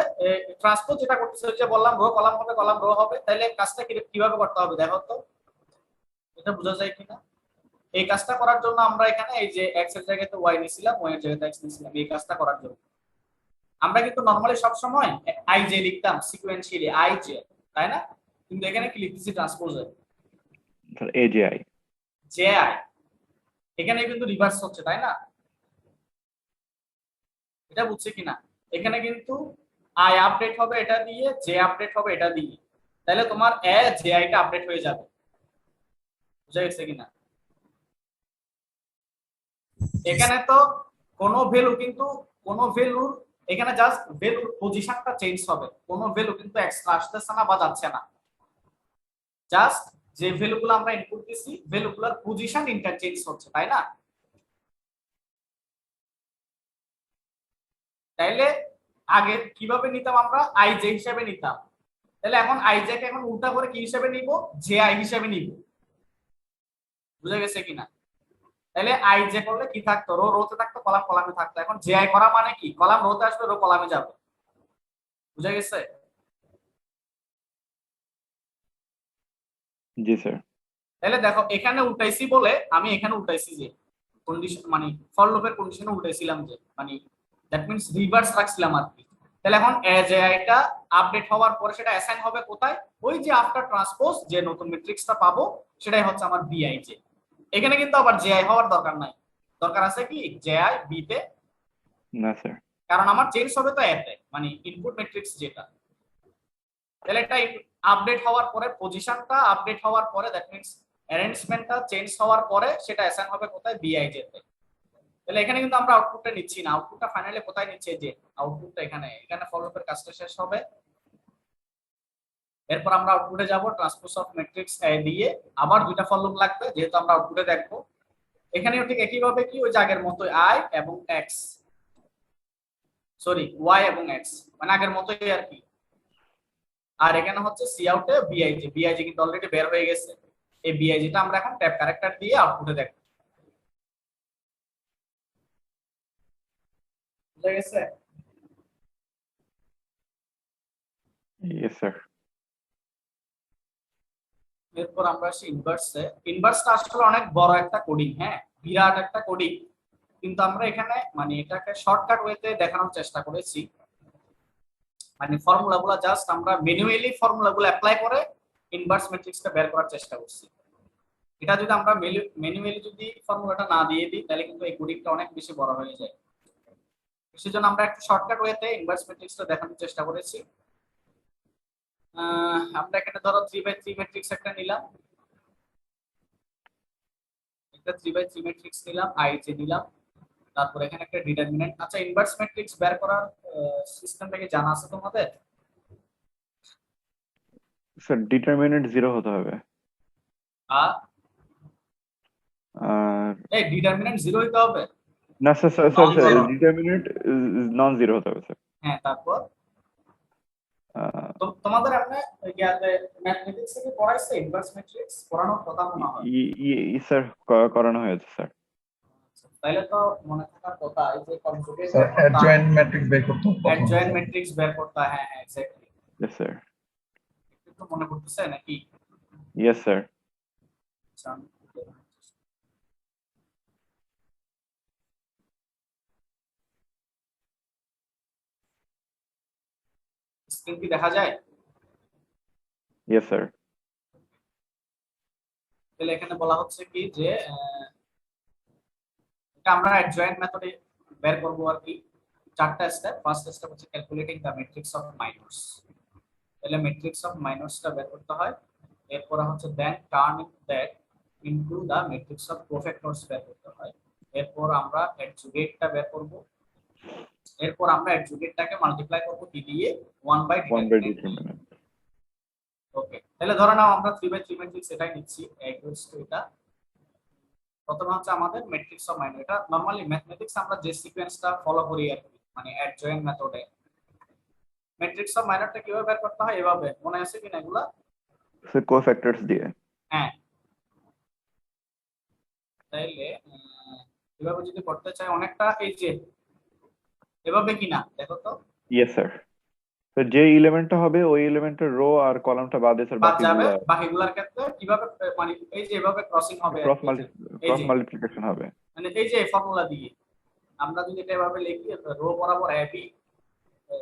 S2: ট্রান্সপোজ যেটা করতেছে, যে বললাম রো কলাম হবে কলাম রো হবে, তাহলে কাজটা কিভাবে করতে হবে দেখো তো, এটা বোঝা যায় কিনা? এই কাজটা করার জন্য আমরা এখানে এই যে এক্স এর জায়গাতে ওয়াই নিছিলাম, ওয়াই এর জায়গাতে এক্স নিছিলাম। এই কাজটা করার জন্য আমরা কিন্তু নরমালি সব সময় আই জে লিখতাম সিকোয়েন্সিয়ালি আই জে, তাই না? কিন্তু এখানে কি লিখতেছি ট্রান্সপোজে
S1: sir A J I,
S2: J I. এখানে কিন্তু রিভার্স হচ্ছে, তাই না? এটা বুঝছে কিনা? এখানে কিন্তু আই আপডেট হবে এটা দিয়ে, জে আপডেট হবে এটা দিয়ে, তাহলে তোমার এ জে আইটা আপডেট হয়ে যাবে। বুঝা গেছে কিনা? এখানে তো কোনো ভ্যালু কিন্তু কোনো ভ্যালুর এখানে জাস্ট ভ্যালুর পজিশনটা চেঞ্জ হবে, কোনো ভ্যালু কিন্তু এক্সট্রা আসতেছে না বা যাচ্ছে না, জাস্ট যে ভ্যালুগুলো আমরা ইনপুট দিছি ভ্যালুগুলোর পজিশন ইন্টারচেঞ্জ হচ্ছে, তাই না? তাইলে আগে কিভাবে নিতাম আমরা, আইজে হিসেবে নিতাম, তাহলে এখন আইজে কে এখন উল্টা করে কি হিসেবে নিব, জে আই হিসেবে নিব। বুঝা গেছে কিনা? তাহলে আইজে করলে কি থাকতো, রো রোতে থাকতো, কলাম কলামে থাকতো। এখন জে আই করা মানে কি, কলাম রোতে আসবে, রো কলামে যাবে। বুঝা গেছে?
S1: জি স্যার।
S2: তাহলে দেখো এখানে উল্টাইছি বলে আমি এখানে উল্টাইছি যে কন্ডিশন মানে ফর লুপের কন্ডিশনে উল্টাইছিলাম যে মানে দ্যাট মিন্স রিভার্স রাখছিলাম আর কি। তাহলে এখন এজ আইটা আপডেট হওয়ার পরে সেটা অ্যাসাইন হবে কোথায়, ওই যে আফটার ট্রান্সপোজ যে নতুন ম্যাট্রিক্সটা পাবো সেটাই হচ্ছে আমার বিআইজে। এখানে কিন্তু আবার জেআই হওয়ার দরকার নাই, দরকার আছে কি জেআই বি তে
S1: না স্যার।
S2: কারণ আমার চেঞ্জ হবে তো এতে মানে ইনপুট ম্যাট্রিক্স যেটা। তাহলে এটা আপডেট হওয়ার পরে পজিশনটা আপডেট হওয়ার পরে দ্যাট মিন্স অ্যারেঞ্জমেন্টটা চেঞ্জ হওয়ার পরে সেটা অ্যাসাইন হবে কোথায়, বিআইজে তে। তাহলে এখানে কিন্তু আমরা আউটপুটটা নিচ্ছি না, আউটপুটটা ফাইনালি কোথায় নিচ্ছে, যে আউটপুটটা এখানে এখানে ফর লুপের কাজটা শেষ হবে। এরপর আমরা আউটপুটে যাব, ট্রান্সপোজ অফ ম্যাট্রিক্স এ দিয়ে আবার দুইটা ফর লুপ লাগবে যেহেতু আমরা আউটপুটে দেখবো। এখানেও ঠিক একই ভাবে কি ওই যে আগের মতো আই এবং এক্স সরি ওয়াই এবং এক্স মানে আগের মতোই আর কি। আর এখানে হচ্ছে সি আউটে বিআইজি, বিআইজি কিন্তু অলরেডি বের হয়ে গেছে, এই বিআইজিটা আমরা এখন ট্যাব ক্যারেক্টার দিয়ে আউটপুটে দেখব। বুঝা গেছে?
S1: Yes sir.
S2: এরপর আমরা আসি ইনভার্সে। ইনভার্সটা আসলে অনেক বড় একটা কোডিং, হ্যাঁ বিরাট একটা কোডিং, কিন্তু আমরা এখানে মানে এটাকে শর্টকাট ওয়েতে দেখানোর চেষ্টা করেছি। মানে ফর্মুলাগুলো জাস্ট আমরা ম্যানুয়ালি ফর্মুলাগুলো অ্যাপ্লাই করে ইনভার্স ম্যাট্রিক্সটা বের করার চেষ্টা করছি। এটা যদি আমরা ম্যানুয়ালি যদি ফর্মুলাটা না দিয়ে দিই তাহলে কিন্তু এই কোডিংটা অনেক বেশি বড় হয়ে যায়। সেজন্য আমরা একটা শর্টকাট ওয়েতে ইনভার্স ম্যাট্রিক্সটা দেখানোর চেষ্টা করেছি। আমরা এখানে ধরো 3/3 ম্যাট্রিক্স একটা নিলাম, একটা 3/3 ম্যাট্রিক্স নিলাম, আইজে নিলাম, তারপর এখানে একটা ডিটারমিনেন্ট। আচ্ছা ইনভার্স ম্যাট্রিক্স বের করার সিস্টেমটা কি জানা আছে তোমাদের?
S1: স্যার ডিটারমিনেন্ট 0 হতে হবে।
S2: আর
S1: আর
S2: এই ডিটারমিনেন্ট 0 হইতে হবে?
S1: না sir sir
S2: Non-zero।
S1: Sir determinant non zero হতে হবে স্যার।
S2: হ্যাঁ তারপর তো তোমাদের আপনি ইয়াতে ম্যাথমেটিক্স থেকে পড়াইছে ইনভার্স ম্যাট্রিক্স পড়ানোর কথা মনে হয়।
S1: স্যার করানো হয়েছে স্যার।
S2: তাইলে তো মনে থাকার কথা এই যে কনজুগেট
S8: স্যার অ্যাডজয়েন্ট ম্যাট্রিক্স বের করতে হবে।
S2: অ্যাডজয়েন্ট ম্যাট্রিক্স বের করতে, হ্যাঁ হ্যাঁ এক্স্যাক্টলি।
S1: Yes sir.
S2: একটু মনে করতেছে নাকি?
S1: Yes sir. স্ক্রিন কি দেখা যায়? Yes sir.
S2: তাহলে এখানে বলা হচ্ছে কি যে এটা আমরা অ্যাডজয়েন্ট মেথডে বের করব আর কি। চারটা স্টেপ। ফার্স্ট স্টেপ হচ্ছে calculating the matrix of minors. তাহলে ম্যাট্রিক্স অফ মাইনরসটা বের করতে হয়। এরপর হচ্ছে then turning that into the matrix of cofactors বের করতে হয়। এরপর আমরা অ্যাডজুগেটটা বের করব। এরপর আমরা অ্যাডজুগেটটাকে মাল্টিপ্লাই করব কি দিয়ে 1/ডিটারমিনেন্ট। ওকে তাহলে ধরে নাও আমরা 3/3 ম্যাট্রিক্স এটাই নিচ্ছি ইকুয়ালস টু এটা। প্রথমে হচ্ছে আমাদের ম্যাট্রিক্স অফ মাইনর। এটা নরমালি ম্যাথমেটিক্স আমরা যে সিকোয়েন্সটা ফলো করি আর কি মানে অ্যাডজয়েন্ট মেথডে। ম্যাট্রিক্স অফ মাইনরটা কিভাবে বের করতে হয় এভাবে মনে আছে কিনা এগুলা?
S1: স্যার কোফ্যাক্টরস দিয়ে।
S2: হ্যাঁ তাইলে এভাবে যদি করতে চাই অনেকটা এই যে এভাবে কিনা দেখো তো।
S1: Yes sir. স্যার যে এলিমেন্টটা হবে ওই এলিমেন্টের রো আর কলামটা বাদে স্যার
S2: বাদ যাবে,
S1: বাকিগুলো
S2: বাকিগুলোর ক্ষেত্রে কিভাবে মানে এই যে এভাবে ক্রসিং হবে
S1: ক্রস মাল্টিপ্লিকেশন হবে।
S2: মানে এই যে ফর্মুলা দিয়ে আমরা যদি এটা এভাবে লিখি রো বরাবর এবি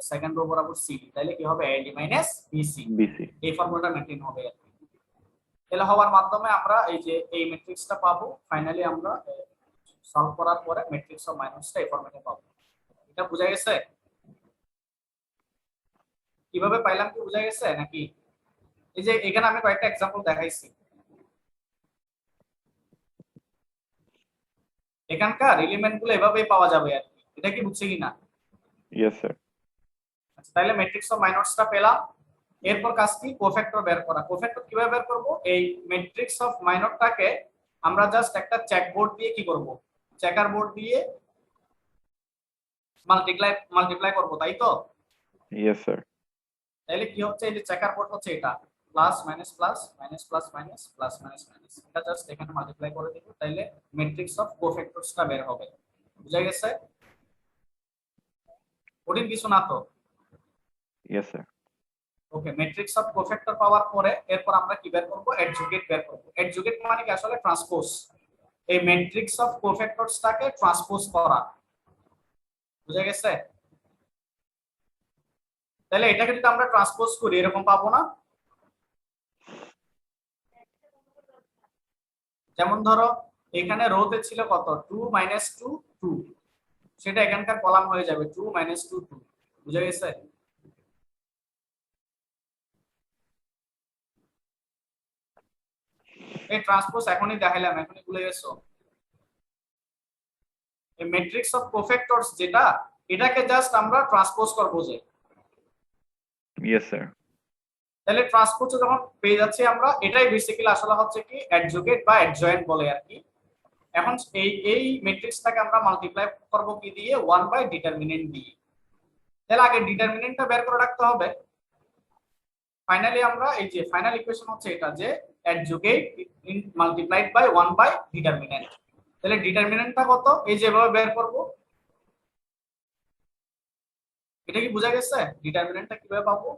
S2: সেকেন্ড রো বরাবর সিডি তাহলে কি হবে এডি মাইনাস বিসি। এই ফর্মুলাটা মেইনটেইন হবে আর কি। তাহলে হওয়ার মাধ্যমে আমরা এই যে এই ম্যাট্রিক্সটা পাবো। ফাইনালি আমরা সলভ করার পরে ম্যাট্রিক্স অফ মাইনাসটা এই ফরম্যাটে পাবো। এটা বোঝা গেছে? কিভাবে পাইলাম কি বোঝা গেছে নাকি? এই যে এখানে আমি কয়েকটা एग्जांपल দেখাইছি। এখানকার এলিমেন্ট গুলো এভাবেই পাওয়া যাবে আর কি, এটা কি বুঝছে কিনা?
S1: Yes sir.
S2: আচ্ছা, তাহলে ম্যাট্রিক্স অফ মাইনরসটা পেলাম। এরপর কাজ কি? কোফ্যাক্টর বের করা। কোফ্যাক্টর কিভাবে বের করব? এই ম্যাট্রিক্স অফ মাইনরটাকে আমরা জাস্ট একটা চেক বোর্ড দিয়ে কি করব, চেকার বোর্ড দিয়ে মাল্টিপ্লাই করব, তাই তো?
S1: Yes sir.
S2: তাহলে কি হচ্ছে, এই যে চেকার বোর্ড হচ্ছে এটা plus minus plus minus plus minus plus minus minus, এটা জাস্ট এখানে মাল্টিপ্লাই করে দিব, তাইলে ম্যাট্রিক্স অফ কোফ্যাক্টরসটা বের হবে। বুঝা গেছে? কঠিন কিছু না তো?
S1: Yes sir.
S2: Okay, matrix of cofactor পাওয়ার পরে এরপর আমরা কি বের করব? অ্যাডজুগেট বের করব। অ্যাডজুগেট মানে কি? আসলে ট্রান্সপোজ, এই ম্যাট্রিক্স অফ কোফ্যাক্টরসটাকে ট্রান্সপোজ করা। বুঝা গেছে? তাহলে এটাকে যদি আমরা ট্রান্সপোজ করি এরকম পাবো না? যেমন ধরো এখানে রোতে ছিল কত, 2 - 2 2, সেটা এখানকার কলাম হয়ে যাবে 2 - 2 2। বুঝা গেছে? এই ট্রান্সপোজ এখনই দেখাইলাম, এখনই ভুলে গেছো? এই ম্যাট্রিক্স অফ কোফ্যাক্টরস যেটা, এটাকে জাস্ট আমরা ট্রান্সপোজ করব যে।
S1: Yes sir.
S2: তাহলে ট্রান্সপোজ যখন পেয়ে যাচ্ছি আমরা, এটাই বেসিক্যালি আসলে হচ্ছে কি অ্যাডজুগেট বা অ্যাডজয়েন্ট বলে আর কি। এখন এই ম্যাট্রিক্সটাকে আমরা মাল্টিপ্লাই করব কি দিয়ে? 1/ডিটারমিনেন্ট দিয়ে। তাহলে আগে ডিটারমিনেন্টটা বের করে রাখতে হবে। ফাইনালি আমরা এই যে ফাইনাল ইকুয়েশন হচ্ছে এটা, যে অ্যাডজুগেট মাল্টিপ্লাইড বাই 1/ডিটারমিনেন্ট। তাহলে ডিটারমিনেন্টটা কত? এই যে এভাবে বের করব। এটা কি বোঝা গেছে? ডিটারমিনেন্টটা কিভাবে পাবো?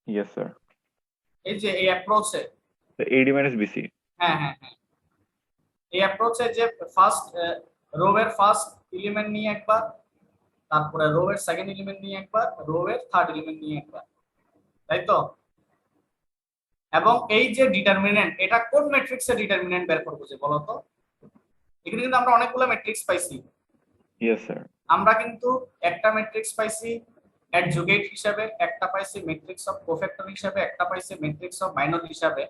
S1: Yes sir.
S2: এই যে এই অ্যাপ্রোচে
S1: AD - BC।
S2: হ্যাঁ হ্যাঁ হ্যাঁ, এই অ্যাপ্রোচে যে ফার্স্ট রো এর ফার্স্ট এলিমেন্ট নিয়ে একবার, তারপরে রো এর সেকেন্ড এলিমেন্ট নিয়ে একবার, রো এর থার্ড এলিমেন্ট নিয়ে একবার, তাই তো? এবং এই যে ডিটারমিনেন্ট, এটা কোন ম্যাট্রিক্সের ডিটারমিনেন্ট বের করবো যে বলো তো? এখানে কিন্তু আমরা অনেকগুলো ম্যাট্রিক্স পাইছি।
S1: Yes sir.
S2: আমরা কিন্তু একটা ম্যাট্রিক্স পাইছি অ্যাডজুগেট হিসাবে, একটা পাইছি ম্যাট্রিক্স অফ কোফ্যাক্টর হিসাবে, একটা পাইছি ম্যাট্রিক্স অফ মাইনর হিসাবে,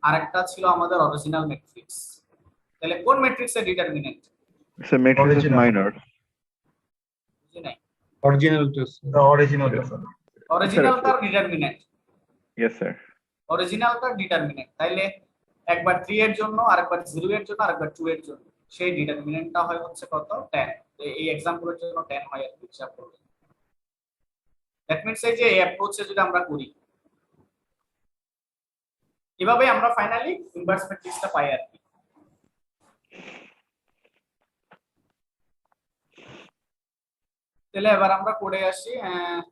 S2: আর একটা ছিল আমাদের অরিজিনাল ম্যাট্রিক্স। তাহলে কোন ম্যাট্রিক্সের determinant?
S1: Sir matrix of
S8: Original.
S1: Minor.
S2: বুঝি নাই।
S8: অরিজিনালটা
S2: অরিজিনালটার ডিটারমিনেন্ট।
S1: Yes sir.
S2: অরিজিনালটার ডিটারমিনেন্ট, তাইলে একবার 3 এর জন্য, আরেকবার 0 এর জন্য, আরেকবার 2 এর জন্য, সেই ডিটারমিনেন্টটা হয় হচ্ছে কত? 10। এই এক্সাম্পলের জন্য 10 হয় আর কি, হিসাব করলে। দ্যাট মিন্স এই যে এই অ্যাপ্রোচে যদি আমরা করি, এভাবে আমরা ফাইনালি ইনভার্স ম্যাট্রিক্সটা পাই আর কি। তাহলে এবার আমরা কোডে আসি।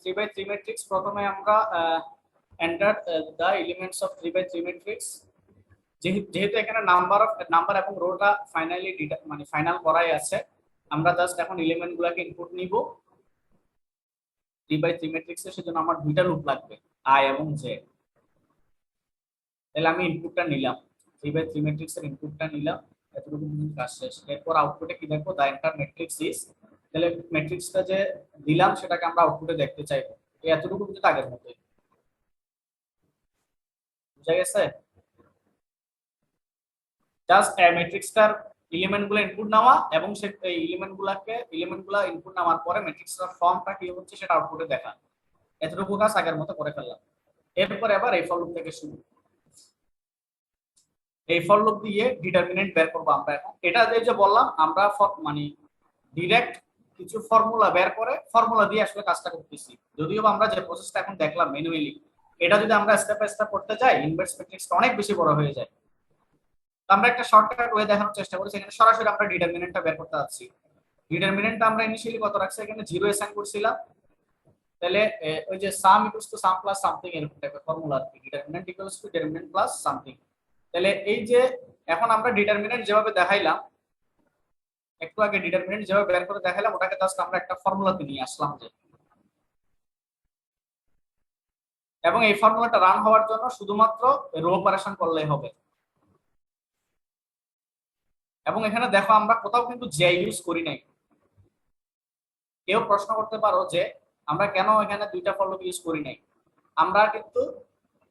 S2: 3/3 ম্যাট্রিক্স, প্রথমে আমরা enter the elements of 3/3 matrix. যেহেতু এখানে নাম্বার এবং রোটা ফাইনালি মানে ফাইনাল করাই আছে, আমরা জাস্ট এখন এলিমেন্টগুলোকে ইনপুট নিব 3/3 ম্যাট্রিক্সে। সেজন্য আমার দুইটা লুপ লাগবে, i এবং j। তাহলে আমি ইনপুটটা নিলাম, 3/3 ম্যাট্রিক্সের ইনপুটটা নিলাম, এতটুকু কাজ শেষ। এরপর আউটপুটে কি দেখবো? The enter matrix is. তাহলে ম্যাট্রিক্সটা যে দিলাম সেটাকে আমরা আউটপুটে দেখতে চাইবো। এই এতটুকু কিন্তু আগের মতোই। বুঝা গেছে? জাস্ট ম্যাট্রিক্সটার এলিমেন্টগুলো ইনপুট নেওয়া এবং সেই এলিমেন্টগুলো ইনপুট নেওয়ার পরে ম্যাট্রিক্সটার ফর্মটা কি হচ্ছে সেটা আউটপুটে দেখা। এতটুকু কাজ আগের মতো করে ফেললাম। এরপর এবার এই ফর লুপ থেকে শুরু। এই ফর লুপ দিয়ে ডিটারমিনেন্ট বের করব আমরা এখন। এটা যে বললাম আমরা মানে ডাইরেক্ট কিছু ফর্মুলা বের করে ফর্মুলা দিয়ে আসলে কাজটা করতেছি। যদিও আমরা যে প্রসেসটা এখন দেখলাম ম্যানুয়ালি, এটা যদি আমরা স্টেপ বাই স্টেপ করতে যাই ইনভার্স ম্যাট্রিক্সটা অনেক বেশি বড় হয়ে যায়। আমরা একটা শর্টকাট ওয়ে দেখানোর চেষ্টা করেছি। এখানে সরাসরি আমরা ডিটারমিনেন্টটা বের করতে যাচ্ছি। ডিটারমিনেন্টটা আমরা ইনিশিয়ালি কত রাখছি? এখানে 0 অ্যাসাইন করছিলাম। তাহলে ওই যে sum equals to sum plus something এরকম টাইপের ফর্মুলা আর কি, determinant equals to determinant plus something. তাহলে এই যে এখন আমরা ডিটারমিনেন্ট যেভাবে দেখাইলাম, একটু আগে ডিটারমিনেন্ট যেভাবে বের করে দেখাইলাম, ওটাকে জাস্ট আমরা একটা ফর্মুলাতে নিয়ে আসলাম যে, এবং এই ফর্মুলাটা রান হওয়ার জন্য শুধুমাত্র রো অপারেশন করলেই হবে। এবং এখানে দেখো আমরা কোথাও কিন্তু জে ইউজ করি নাই। কেউ প্রশ্ন করতে পারো যে আমরা কেন এখানে দুইটা ফর লুপ ইউজ করি নাই। আমরা কিন্তু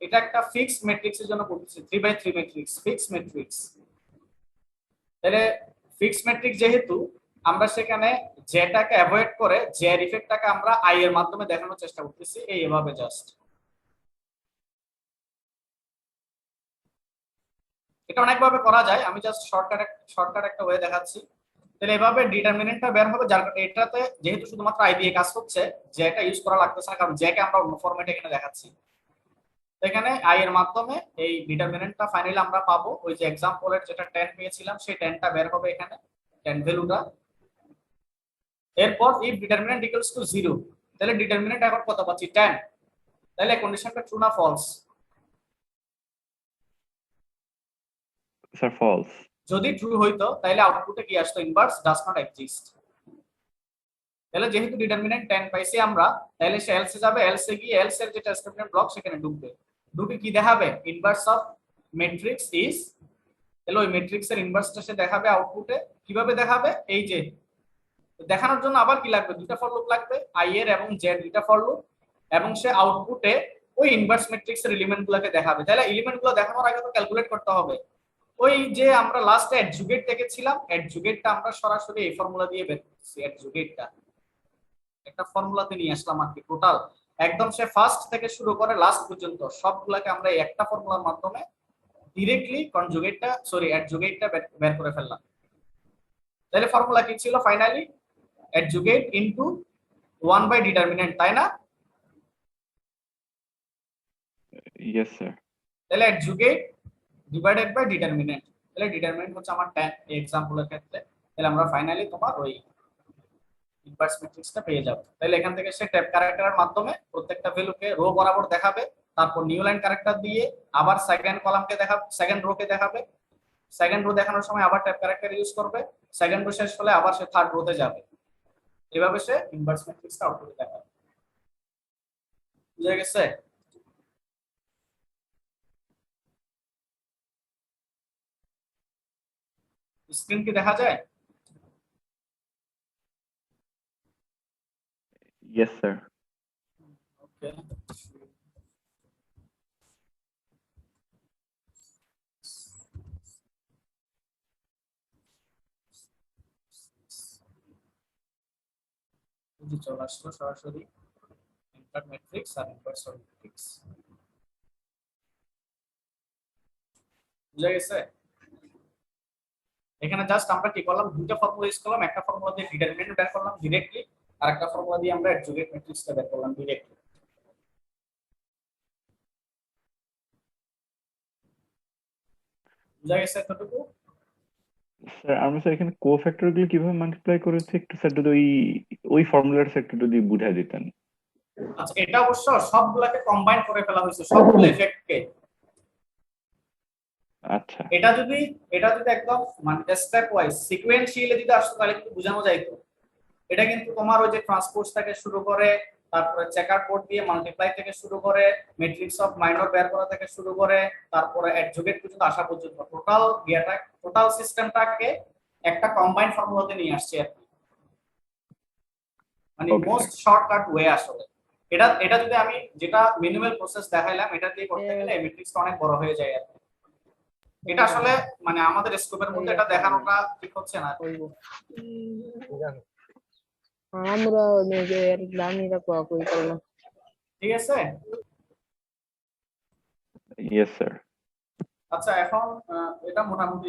S2: এটা একটা ফিক্সড ম্যাট্রিক্সের জন্য করতেছি, 3x3 ম্যাট্রিক্স, ফিক্সড ম্যাট্রিক্স। তাহলে ফিক্সড ম্যাট্রিক্স যেহেতু, আমরা সেখানে জেটাকে অ্যাভয়েড করে জে এর ইফেক্টটাকে আমরা আই এর মাধ্যমে দেখানোর চেষ্টা করতেছি, এইভাবে জাস্ট। এটা অনেকভাবে করা যায়, আমি জাস্ট শর্টকাট একটা ওয়ে দেখাচ্ছি। তাহলে এভাবে ডিটারমিনেন্টটা বের হবে, যার এটাতে যেহেতু শুধুমাত্র আই দিয়ে কাজ হচ্ছে, জেটা ইউজ করা লাগতেছে না, কারণ জেকে আমরা অন্য ফরম্যাটে এখানে দেখাচ্ছি। এখানে আই এর মাধ্যমে এই ডিটারমিনেন্টটা ফাইনালি আমরা পাবো, ওই যে एग्जांपलের যেটা 10 পেয়েছিলাম সেই 10টা বের হবে এখানে, 10 ভ্যালুটা। এরপর ইফ ডিটারমিনেন্ট ইকুয়ালস টু 0, তাহলে ডিটারমিনেন্ট এখন কত পাচ্ছি 10, তাহলে কন্ডিশনটা ট্রু না ফলস?
S1: Sir false.
S2: যদি ট্রু হইতো তাহলে আউটপুটে কি আসতো, ইনভার্স ডাজ নট এক্সিস্ট। তাহলে যেহেতু ডিটারমিনেন্ট 10 পাইছি আমরা, তাহলে সে এলসে যাবে, এলসে গিয়ে এলস এর যেটা স্টেটমেন্ট ব্লক সেখানে ঢুকবে, ঢুকে কি দেখাবে, ইনভার্স অফ ম্যাট্রিক্স ইজ, তাহলে ওই ম্যাট্রিক্সের ইনভার্সটা সে দেখাবে আউটপুটে। কিভাবে দেখাবে, এই যে দেখানোর জন্য আবার কি লাগবে, দুটো ফর লুপ লাগবে, আই এর এবং জেড দুটো ফর লুপ, এবং সে আউটপুটে ওই ইনভার্স ম্যাট্রিক্সের এলিমেন্টগুলোকে দেখাবে। তাহলে এলিমেন্টগুলো দেখানোর আগে তো ক্যালকুলেট করতে হবে। ওই যে আমরা লাস্টে অ্যাডজুগেট দেখেছিলাম, অ্যাডজুগেটটা আমরা সরাসরি এই ফর্মুলা দিয়ে বের করতেছি, অ্যাডজুগেটটা একটা ফর্মুলাতে নিয়ে আসলাম আর কি। টোটাল একদম সে ফার্স্ট থেকে শুরু করে লাস্ট পর্যন্ত সবগুলাকে আমরা এই একটা ফর্মুলার মাধ্যমে ডিরেক্টলি অ্যাডজুগেটটা বের করে ফেললাম। তাহলে ফর্মুলা কি ছিল ফাইনালি, অ্যাডজুগেট ইনটু 1 বাই ডিটারমিনেন্ট, তাই না?
S1: Yes sir.
S2: তাহলে অ্যাডজুগেট ডিভাইডেড বাই ডিটারমিনেন্ট, তাহলে ডিটারমিনেন্ট হচ্ছে আমার 10 এই एग्जांपलের ক্ষেত্রে। তাহলে আমরা ফাইনালি তোমার ওই ইনভার্স ম্যাট্রিক্সটা পেয়ে যাব। তাহলে এখান থেকে সে ট্যাব ক্যারেক্টারের মাধ্যমে প্রত্যেকটা ভ্যালুকে রো বরাবর দেখাবে, তারপর নিউ লাইন ক্যারেক্টার দিয়ে আবার সেকেন্ড কলামকে দেখাবে, সেকেন্ড রোকে দেখাবে, সেকেন্ড রো দেখানোর সময় আবার ট্যাব ক্যারেক্টার ইউজ করবে, সেকেন্ড রো শেষ হলে আবার সে থার্ড রোতে যাবে, এভাবে সে ইনভার্স ম্যাট্রিক্সটা আউটপুটে দেখাবে। বুঝা গেছে? স্ক্রিন কি দেখা যায়?
S1: Yes sir.
S2: ওকে, বুঝি চলে আসলো সরাসরি ইন্টার ম্যাট্রিক্স আর ইনভার্স ম্যাট্রিক্স। বুঝা গেছে? এখানে জাস্ট আমরা কি করলাম, দুটো ফর্মুলা ইউজ করলাম, একটা ফর্মুলা দিয়ে ডিটারমিনেন্ট বের করলাম ডাইরেক্টলি, আর একটা ফর্মুলা দিয়ে আমরা অ্যাডজুগেট ম্যাট্রিক্সটা বের করলাম ডাইরেক্টলি। বুঝা গেছে এতটুকু?
S1: স্যার আমরা স্যার এখানে কোফ্যাক্টর গুলো কিভাবে মাল্টিপ্লাই করেছে একটু স্যার যদি ওই ফর্মুলার স্যার একটু যদি বুঝাই দিতেন।
S2: আচ্ছা, এটা অবশ্য সবগুলাকে কম্বাইন করে ফেলা হয়েছে, সবগুলো এফেক্টকে।
S1: আচ্ছা,
S2: এটা যদি একদম মানে স্টেপ ওয়াইজ সিকোয়েন্সিয়ালি যদি আসতো তাহলে কিন্তু বোঝানো যাইতো। এটা কিন্তু তোমার ওই যে ট্রান্সপোজ থেকে শুরু করে, তারপরে চেকার কোড দিয়ে মাল্টিপ্লাই থেকে শুরু করে, ম্যাট্রিক্স অফ মাইনর বের করা থেকে শুরু করে, তারপরে অ্যাডজুগেট পর্যন্ত আসা পর্যন্ত টোটাল সিস্টেমটাকে একটা কম্বাইন্ড ফর্মুলাতে নিয়ে আসছে আর কি। মানে মোস্ট শর্টকাট ওয়ে আসলে। এটা যদি আমি যেটা মিনিমাল প্রসেস দেখাইলাম, এটা দিয়ে করতে গেলে ম্যাট্রিক্সটা অনেক বড় হয়ে যায় আর কি। এটা আসলে মানে আমাদের স্কোপের মধ্যে এটা দেখানোটা ঠিক হচ্ছে না।
S9: আমরা নিজের গ্রামীরা কই করলাম।
S2: ঠিক আছে?
S1: Yes sir.
S2: আচ্ছা, এখন এটা মোটামুটি